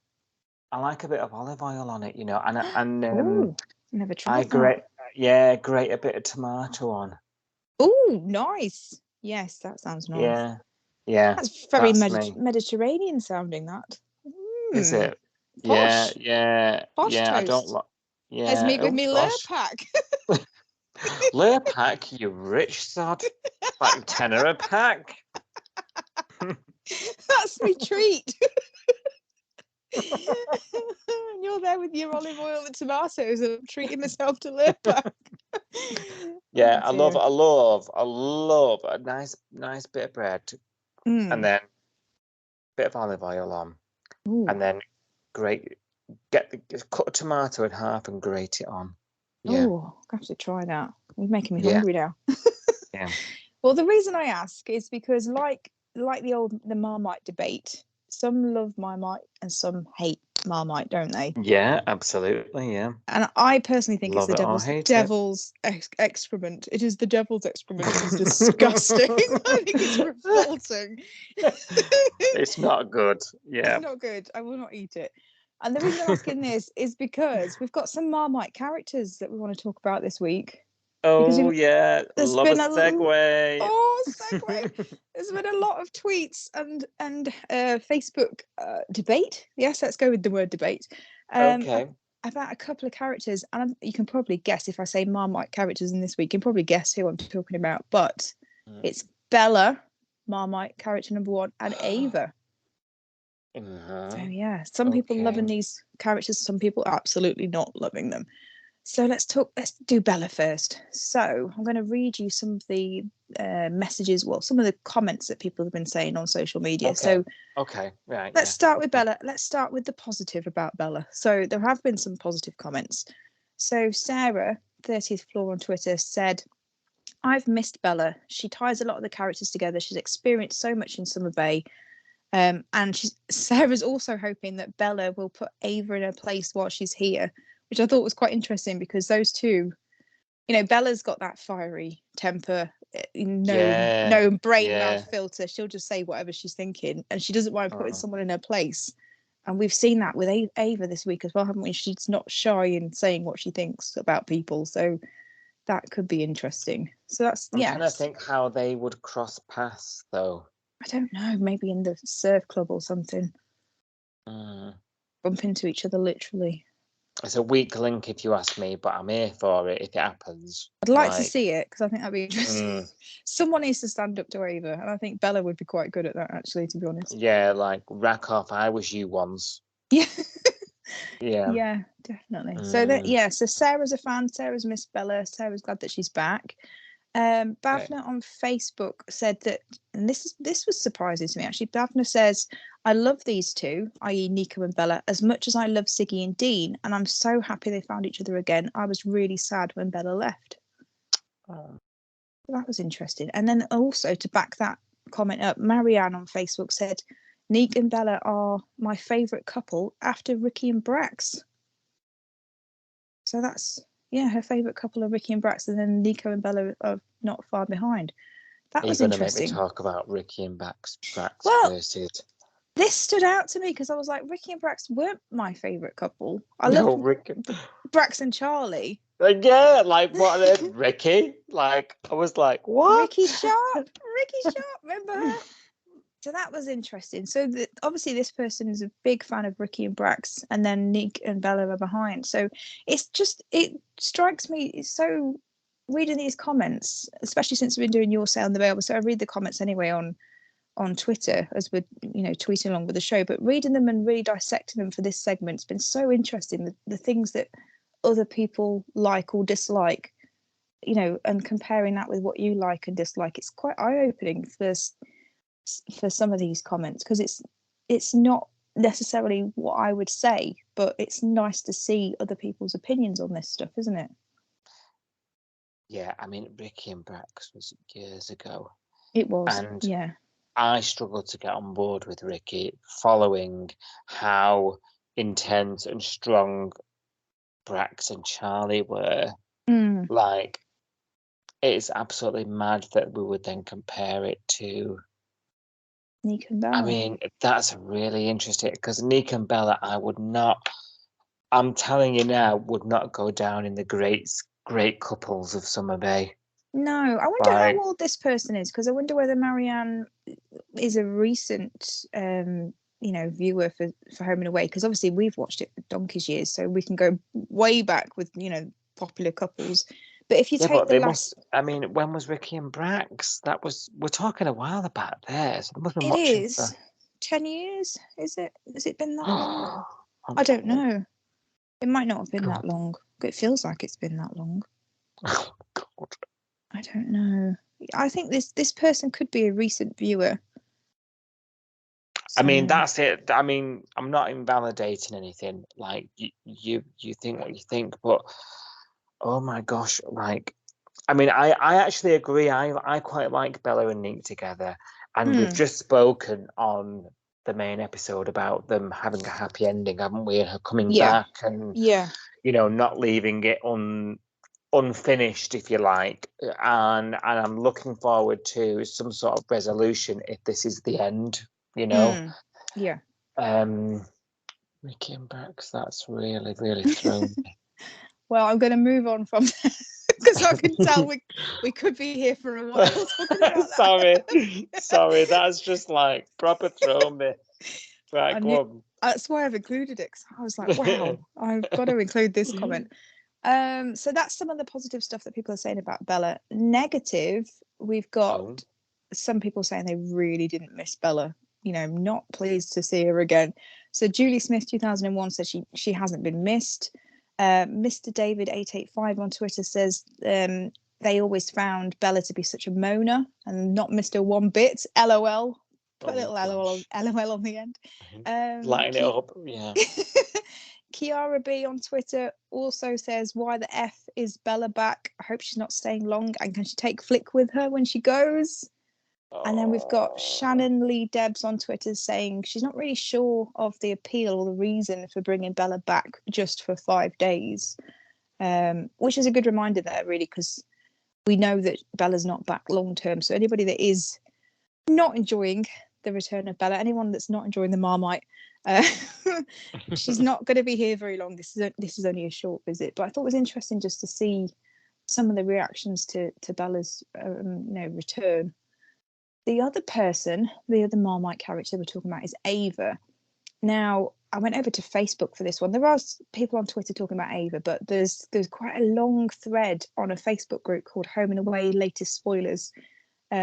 I like a bit of olive oil on it, you know, and Oh, never tried that. grate a bit of tomato on. Oh, nice. Yes, that sounds nice. Yeah. That's very me. Mediterranean sounding. That Is it? Posh. Yeah. Posh Yeah, I don't toast. like. Yeah. There's me with me gosh. Lurpak. Lurpak, you rich sod. Like tenner a pack. That's my treat. You're there with your olive oil and tomatoes, and I'm treating myself to Lurpak. Yeah, Oh, I love a nice bit of bread, and then a bit of olive oil on, and then cut a tomato in half and grate it on. Yeah. Oh, I have to try that. You're making me hungry now. Yeah. Well, the reason I ask is because, like the Marmite debate, some love Marmite and some hate Marmite, don't they? Yeah, absolutely. Yeah. And I personally think Love it's the devil's excrement. It is the devil's excrement. It is disgusting. I think it's revolting. It's not good. Yeah. It's not good. I will not eat it. And the reason I'm asking this is because we've got some Marmite characters that we want to talk about this week. Oh yeah, love a segue. Segue. There's been a lot of tweets and Facebook debate. Yes, let's go with the word debate. Okay. About a couple of characters, and you can probably guess if I say Marmite characters in this week, you can probably guess who I'm talking about. But it's Bella, Marmite character number 1, and Ava. So yeah, some people loving these characters, some people absolutely not loving them. So let's do Bella first. So I'm going to read you some of the messages, some of the comments that people have been saying on social media. Okay. So Right. Let's start with Bella. Let's start with the positive about Bella. So there have been some positive comments. So Sarah, 30th floor on Twitter, said, "I've missed Bella. She ties a lot of the characters together. She's experienced so much in Summer Bay." And Sarah's also hoping that Bella will put Ava in her place while she's here, which I thought was quite interesting because those two, you know, Bella's got that fiery temper, no brain mouth filter. She'll just say whatever she's thinking, and she doesn't mind putting someone in her place. And we've seen that with Ava this week as well, haven't we? She's not shy in saying what she thinks about people, so that could be interesting. So that's I'm trying to think how they would cross paths, though. I don't know, maybe in the surf club or something. Bump into each other literally. It's a weak link if you ask me, but I'm here for it if it happens. I'd like to see it because I think that'd be interesting. Someone needs to stand up to Ava, and I think Bella would be quite good at that, actually, to be honest. Yeah, like rack off, I was you once. Yeah. Yeah, definitely. So Sarah's a fan. Sarah's missed Bella. Sarah's glad that she's back. Bhavna on Facebook said that, and this was surprising to me actually. Bhavna says, "I love these two, i.e. Nico and Bella, as much as I love Siggy and Dean, and I'm so happy they found each other again. I was really sad when Bella left." That was interesting. And then also to back that comment up, Marianne on Facebook said, "Nick and Bella are my favourite couple after Ricky and Brax." So that's her favourite couple are Ricky and Brax, and then Nico and Bella are not far behind. That was interesting. Make me talk about Ricky and Brax versus. This stood out to me because I was like, Ricky and Brax weren't my favourite couple. I love Brax and Charlie. Yeah, like what are they? Ricky? Like I was like, what? Ricky Sharp, remember her? So that was interesting. So obviously this person is a big fan of Ricky and Brax, and then Nick and Bella are behind. So it strikes me it's so reading these comments, especially since we've been doing Your Say on the Mail, so I read the comments anyway on Twitter as we're, tweeting along with the show, but reading them and really dissecting them for this segment, it's been so interesting, the things that other people like or dislike, and comparing that with what you like and dislike. It's quite eye-opening for some of these comments, because it's not necessarily what I would say, but it's nice to see other people's opinions on this stuff, isn't it? Yeah, I mean, Ricky and Brax was years ago. It was, and yeah. I struggled to get on board with Ricky, following how intense and strong Brax and Charlie were. Like, it's absolutely mad that we would then compare it to Nick and Bella. I mean, that's really interesting, because Nick and Bella, I'm telling you now, would not go down in the great couples of Summer Bay. No, I wonder how old this person is, because I wonder whether Marianne is a recent, viewer for Home and Away, because obviously we've watched it for donkey's years, so we can go way back with, popular couples. But if you take the last... when was Ricky and Brax? We're talking a while about there. So there must be it is 10 years, is it? Has it been that long? I don't know. It might not have been that long, but it feels like it's been that long. Oh, God. I don't know. I think this person could be a recent viewer. So... I mean, that's it. I mean, I'm not invalidating anything. Like, you think what you think, but oh my gosh, like, I mean, I actually agree. I quite like Bella and Nick together, and we've just spoken on the main episode about them having a happy ending, haven't we? And her coming back, and not leaving it unfinished, if you like. And I'm looking forward to some sort of resolution if this is the end. Yeah. Ricky and Brax, that's really, really thrown me. Well, I'm going to move on from that, because I can tell we could be here for a while talking about that. Sorry, that's just like proper thrown me. Right, go on. That's why I've included it, because I was like, wow, I've got to include this comment. So that's some of the positive stuff that people are saying about Bella. Negative, we've got some people saying they really didn't miss Bella. Not pleased to see her again. So Julie Smith 2001 says she hasn't been missed. Mr. David 885 on Twitter says they always found Bella to be such a moaner and not missed her one bit. LOL. Put a little LOL on the end. Lighting it up, yeah. Kiara B on Twitter also says, why the F is Bella back? I hope she's not staying long, and can she take Flick with her when she goes? And then we've got Shannon Lee Debs on Twitter saying she's not really sure of the appeal or the reason for bringing Bella back just for 5 days, which is a good reminder there, really, because we know that Bella's not back long term. So anybody that is not enjoying the return of Bella, anyone that's not enjoying the Marmite, she's not going to be here very long. This is only a short visit, but I thought it was interesting just to see some of the reactions to Bella's return. The other person, the other Marmite character we're talking about, is Ava. Now, I went over to Facebook for this one. There are people on Twitter talking about Ava, but there's quite a long thread on a Facebook group called Home and Away Latest Spoilers.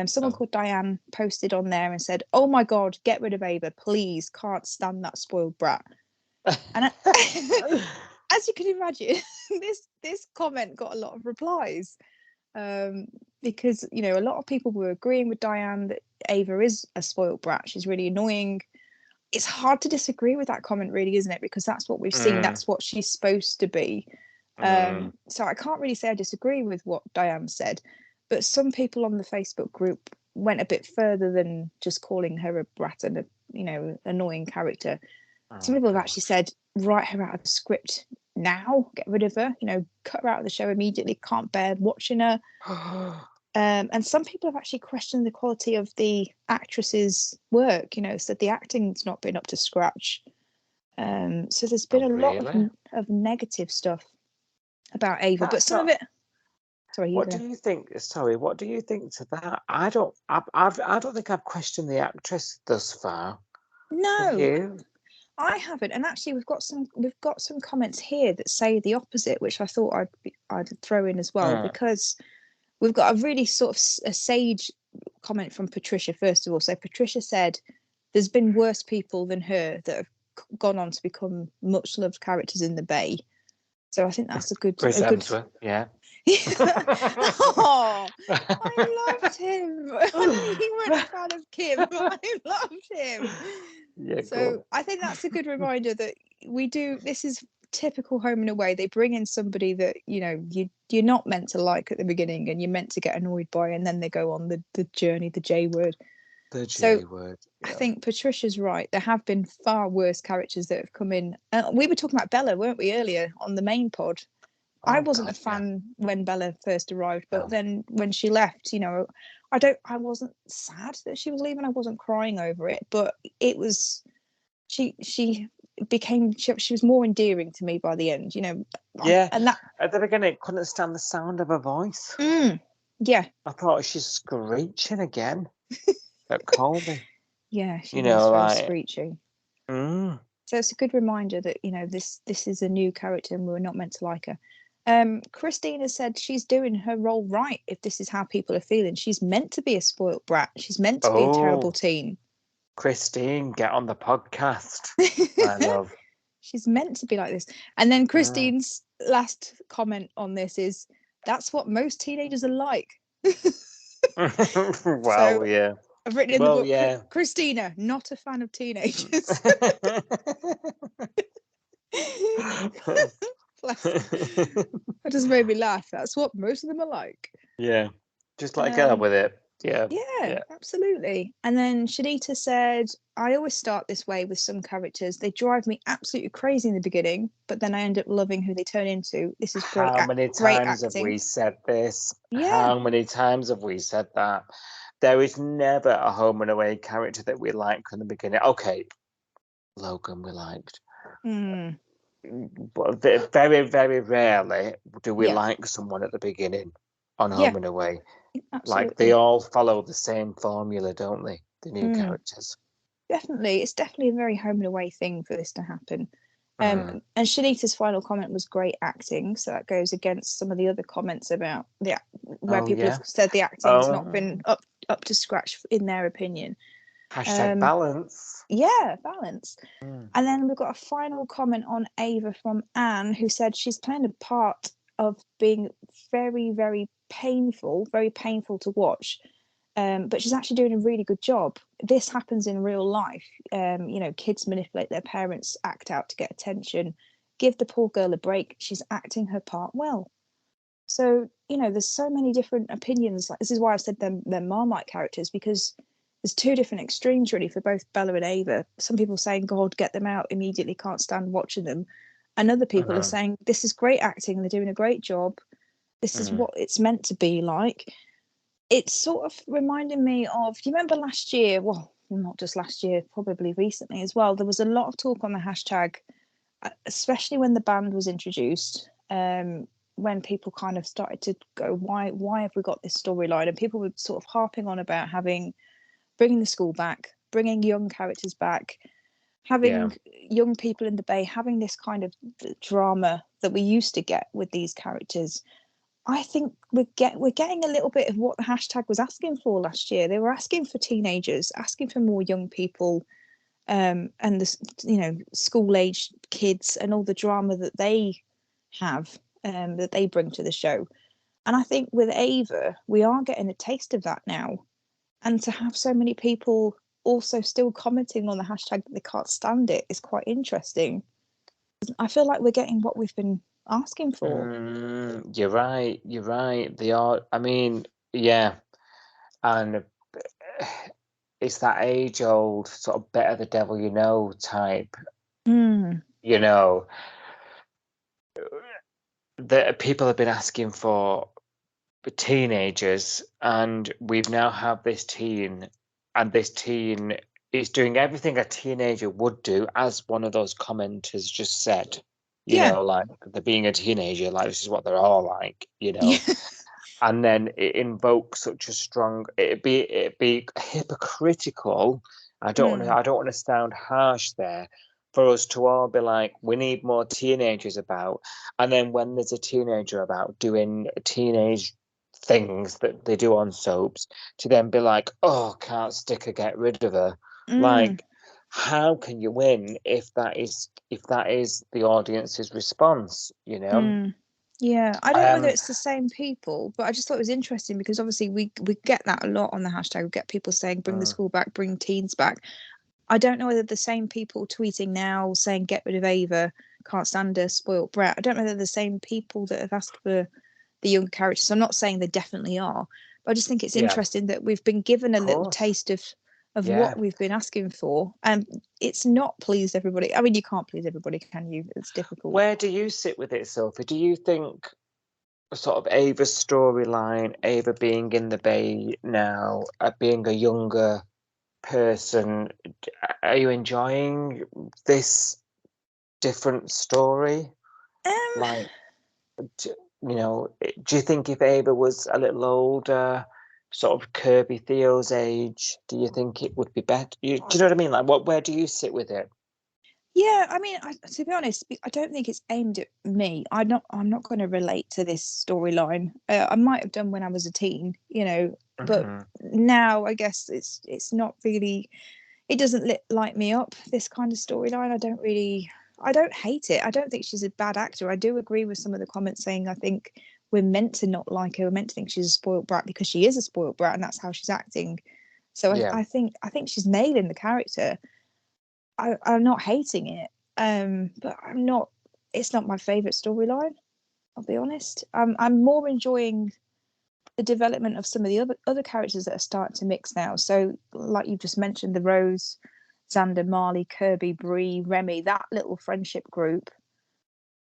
Someone called Diane posted on there and said, "Oh my God, get rid of Ava, please. Can't stand that spoiled brat." And as you can imagine, this comment got a lot of replies. Because a lot of people were agreeing with Diane that Ava is a spoiled brat. She's really annoying. It's hard to disagree with that comment, really, isn't it? Because that's what we've seen. That's what she's supposed to be. So I can't really say I disagree with what Diane said, but some people on the Facebook group went a bit further than just calling her a brat and a annoying character. Some people have actually said, write her out of the script now, get rid of her, cut her out of the show immediately, can't bear watching her. And some people have actually questioned the quality of the actress's work, said the acting's not been up to scratch. So there's been a lot of negative stuff about Ava, but some of it... Sorry, what do you think to that? I don't think I've questioned the actress thus far. No. Have you? I haven't, and actually we've got some comments here that say the opposite, which I thought I'd throw in as well, because we've got a really sort of a sage comment from Patricia, first of all. So Patricia said there's been worse people than her that have gone on to become much loved characters in the Bay. So I think that's Chris Hemsworth, yeah. Oh, I loved him. You weren't a fan of Kim, but I loved him. Yeah, So I think that's a good reminder that we do. This is typical Home and Away. They bring in somebody that you're not meant to like at the beginning, and you're meant to get annoyed by, and then they go on the journey, the J word. The J word. Yeah. I think Patricia's right. There have been far worse characters that have come in. We were talking about Bella, weren't we, earlier on the main pod? I wasn't a fan when Bella first arrived, but then when she left, I wasn't sad that she was leaving. I wasn't crying over it, but it was she was more endearing to me by the end, Yeah, and that at the beginning, couldn't stand the sound of her voice. Yeah, I thought she's screeching again at Colby. Yeah, she was very screechy. So it's a good reminder that this is a new character and we're not meant to like her. Christina said she's doing her role right if this is how people are feeling. She's meant to be a spoilt brat. She's meant to be a terrible teen. Christine, get on the podcast. I love. She's meant to be like this. And then Christine's last comment on this is, that's what most teenagers are like. Well, yeah. I've written in the book, Christina, not a fan of teenagers. That just made me laugh. That's what most of them are like. Yeah, just like get up with it. Yeah, absolutely. And then Shanita said, I always start this way with some characters. They drive me absolutely crazy in the beginning, but then I end up loving who they turn into. This is great. How many times have we said this? How many times have we said that? There is never a Home and Away character that we like from the beginning. Okay, Logan we liked. But very, very rarely do we like someone at the beginning on Home and Away. Absolutely. Like they all follow the same formula, don't they? The new characters. Definitely. It's definitely a very Home and Away thing for this to happen. And Shanita's final comment was great acting. So that goes against some of the other comments about people have said the acting's not been up to scratch in their opinion. Hashtag balance. Yeah, balance. And then we've got a final comment on Ava from Anne, who said she's playing a part of being very, very painful to watch. But she's actually doing a really good job. This happens in real life. Kids manipulate their parents, act out to get attention. Give the poor girl a break. She's acting her part well. So, there's so many different opinions. Like, this is why I've said they're Marmite characters, because there's two different extremes really for both Bella and Ava. Some people saying, God, get them out immediately, can't stand watching them. And other people are saying, this is great acting, they're doing a great job. This is what it's meant to be like. It's sort of reminding me of, do you remember last year? Well, not just last year, probably recently as well. There was a lot of talk on the hashtag, especially when the band was introduced, when people kind of started to go, why have we got this storyline? And people were sort of harping on about bringing the school back, bringing young characters back, having young people in the Bay, having this kind of drama that we used to get with these characters. I think we're getting a little bit of what the hashtag was asking for last year. They were asking for teenagers, asking for more young people, and the school age kids and all the drama that they have, that they bring to the show. And I think with Ava, we are getting a taste of that now. And to have so many people also still commenting on the hashtag that they can't stand it is quite interesting. I feel like we're getting what we've been asking for. You're right. They are. I mean, yeah. And it's that age-old sort of better the devil you know type. That people have been asking for teenagers, and we've now had this teen, and this teen is doing everything a teenager would do, as one of those commenters just said. Like they're being a teenager, like this is what they're all like, And then it invokes such a strong. It'd be hypocritical. I don't want to sound harsh there, for us to all be like, we need more teenagers about, and then when there's a teenager about doing teenage things that they do on soaps to then be like, oh, can't stick her, get rid of her. Like, how can you win if that is the audience's response? You know. Yeah, I don't know whether it's the same people, but I just thought it was interesting because obviously we get that a lot on the hashtag. We get people saying bring the school back, bring teens back. I don't know whether the same people tweeting now saying get rid of Ava, can't stand her, spoilt brat. I don't know whether the same people that have asked for the younger characters. I'm not saying they definitely are, but I just think it's interesting that we've been given a little taste of what we've been asking for, and it's not pleased everybody. I mean, you can't please everybody, can you? It's difficult. Where do you sit with it, Sophie? Do you think sort of Ava's storyline, Ava being in the Bay now, being a younger person, are you enjoying this different story? Like, do you think if Ava was a little older, sort of Kirby Theo's age, do you think it would be better? Do you know what I mean? Like, where do you sit with it? Yeah, I mean, to be honest, I don't think it's aimed at me. I'm not going to relate to this storyline. I might have done when I was a teen, but now I guess it's not really. It doesn't light me up. This kind of storyline, I don't hate it. I don't think she's a bad actor. I do agree with some of the comments saying I think we're meant to not like her. We're meant to think she's a spoiled brat because she is a spoiled brat, and that's how she's acting. So I think she's nailing the character. I'm not hating it, but I'm not. It's not my favourite storyline. I'll be honest. I'm more enjoying the development of some of the other characters that are starting to mix now. So, like you've just mentioned, the Rose, Xander, Marley, Kirby, Bree, Remy, that little friendship group.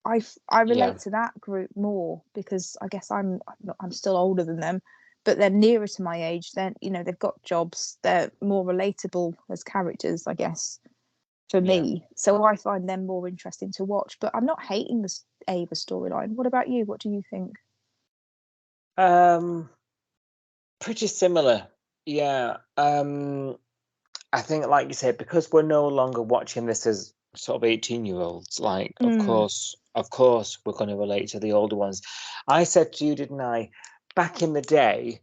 I relate to that group more because I guess I'm still older than them, but they're nearer to my age. Then they've got jobs. They're more relatable as characters, I guess. For me, so I find them more interesting to watch. But I'm not hating the Ava storyline. What about you? What do you think? Pretty similar. Yeah. I think, like you said, because we're no longer watching this as sort of 18-year-olds, like, of course, we're going to relate to the older ones. I said to you, didn't I, back in the day,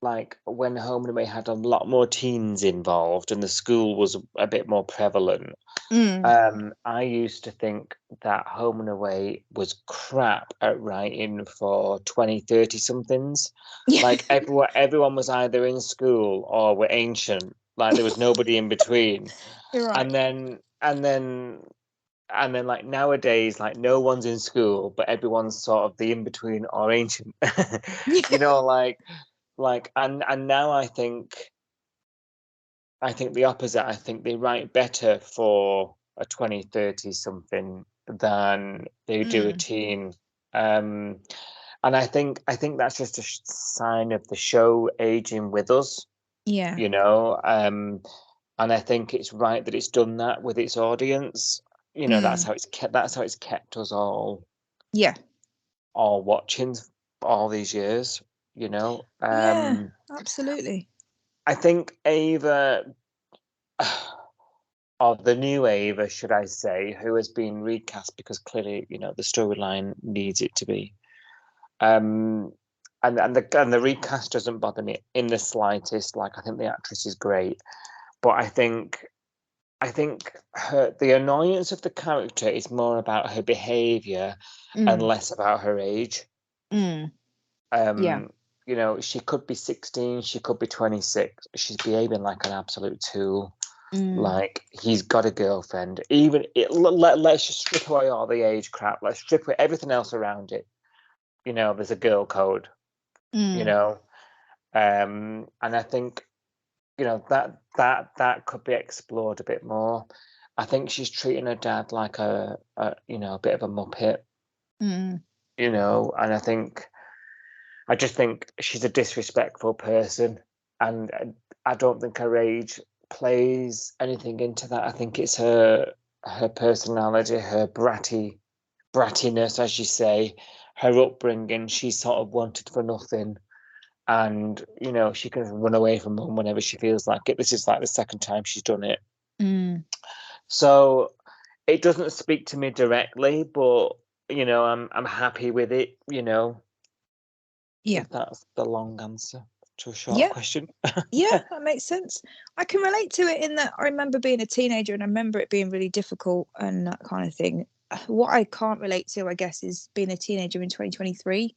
like when Home and Away had a lot more teens involved and the school was a bit more prevalent, I used to think that Home and Away was crap at writing for 20, 30 somethings. Like everyone was either in school or were ancient. Like there was nobody in between. You're right. And then like nowadays, like no one's in school, but everyone's sort of the in between or ancient. And now I think the opposite. I think they write better for a 20, 30 something than they do a teen. And I think that's just a sign of the show aging with us. Yeah. And I think it's right that it's done that with its audience. That's how it's kept us all watching all these years. Yeah, absolutely. I think Ava, or the new Ava, should I say, who has been recast because clearly, the storyline needs it to be. And the recast doesn't bother me in the slightest. Like, I think the actress is great, but I think the annoyance of the character is more about her behaviour and less about her age. She could be 16, she could be 26. She's behaving like an absolute tool. Like, he's got a girlfriend. Let's just strip away all the age crap. Let's strip away everything else around it. There's a girl code. And I think that could be explored a bit more. I think she's treating her dad like a bit of a muppet. And I just think she's a disrespectful person, and I don't think her age plays anything into that. I think it's her personality, her brattiness, as you say, her upbringing. She's sort of wanted for nothing, and she can run away from home whenever she feels like it. This is like the second time she's done it. So it doesn't speak to me directly, but I'm happy with it. Yeah. If that's the long answer to a short Yeah. question. Yeah, that makes sense. I can relate to it in that I remember being a teenager and I remember it being really difficult and that kind of thing. What I can't relate to, I guess, is being a teenager in 2023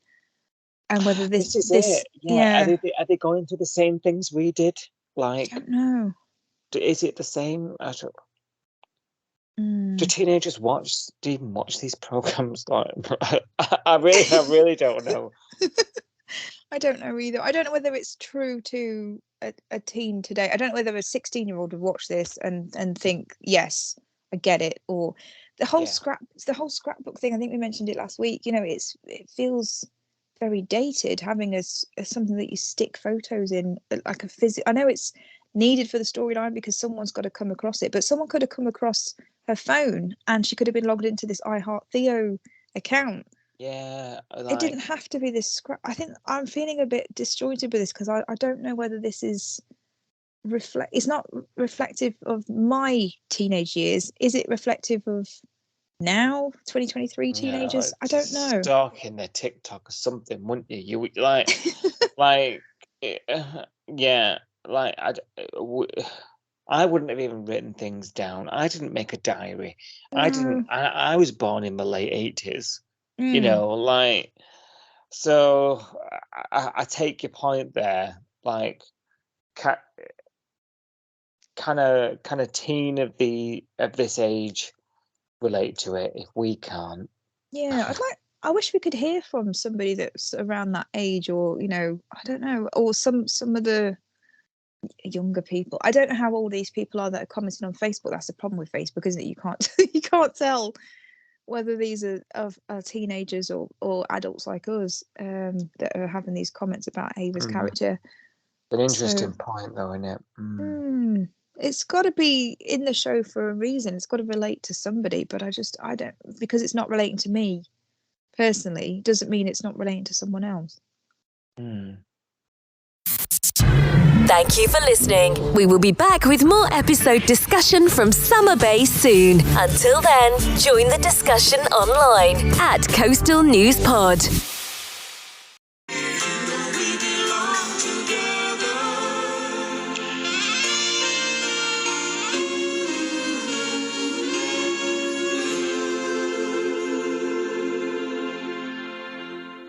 and whether This is it. Yeah. Are they going through the same things we did? I Like, don't know. is it the same? I don't. Mm. Do teenagers even watch these programs? Like, I really don't know. I don't know either. I don't know whether it's true to a teen today. I don't know whether a 16-year-old would watch this and think, yes, I get it. Or the whole scrapbook thing. I think we mentioned it last week. You know, it feels very dated, having as something that you stick photos in, like a I know it's needed for the storyline because someone's got to come across it, but someone could have come across her phone and she could have been logged into this I Heart Theo account. Yeah, It didn't have to be this scrap. I think I'm feeling a bit disjointed with this because I don't know whether this is it's not reflective of my teenage years. Is it reflective of now 2023 teenagers? I don't know. Stalking their TikTok or something, wouldn't you? You would like yeah, like I wouldn't have even written things down. I didn't make a diary. I was born in the late 80s. You know, like, so I take your point there. Like, kind of teen of this age relate to it if we can't. Yeah, I wish we could hear from somebody that's around that age, or, you know, I don't know, or some of the younger people. I don't know how old these people are that are commenting on Facebook. That's the problem with Facebook, isn't it? You can't tell whether these are teenagers or adults like us that are having these comments about Ava's character. An interesting point, though, isn't it? It's got to be in the show for a reason. It's got to relate to somebody, but I don't, because it's not relating to me personally, doesn't mean it's not relating to someone else. Thank you for listening. We will be back with more episode discussion from Summer Bay soon. Until then, join the discussion online at Coastal News Pod.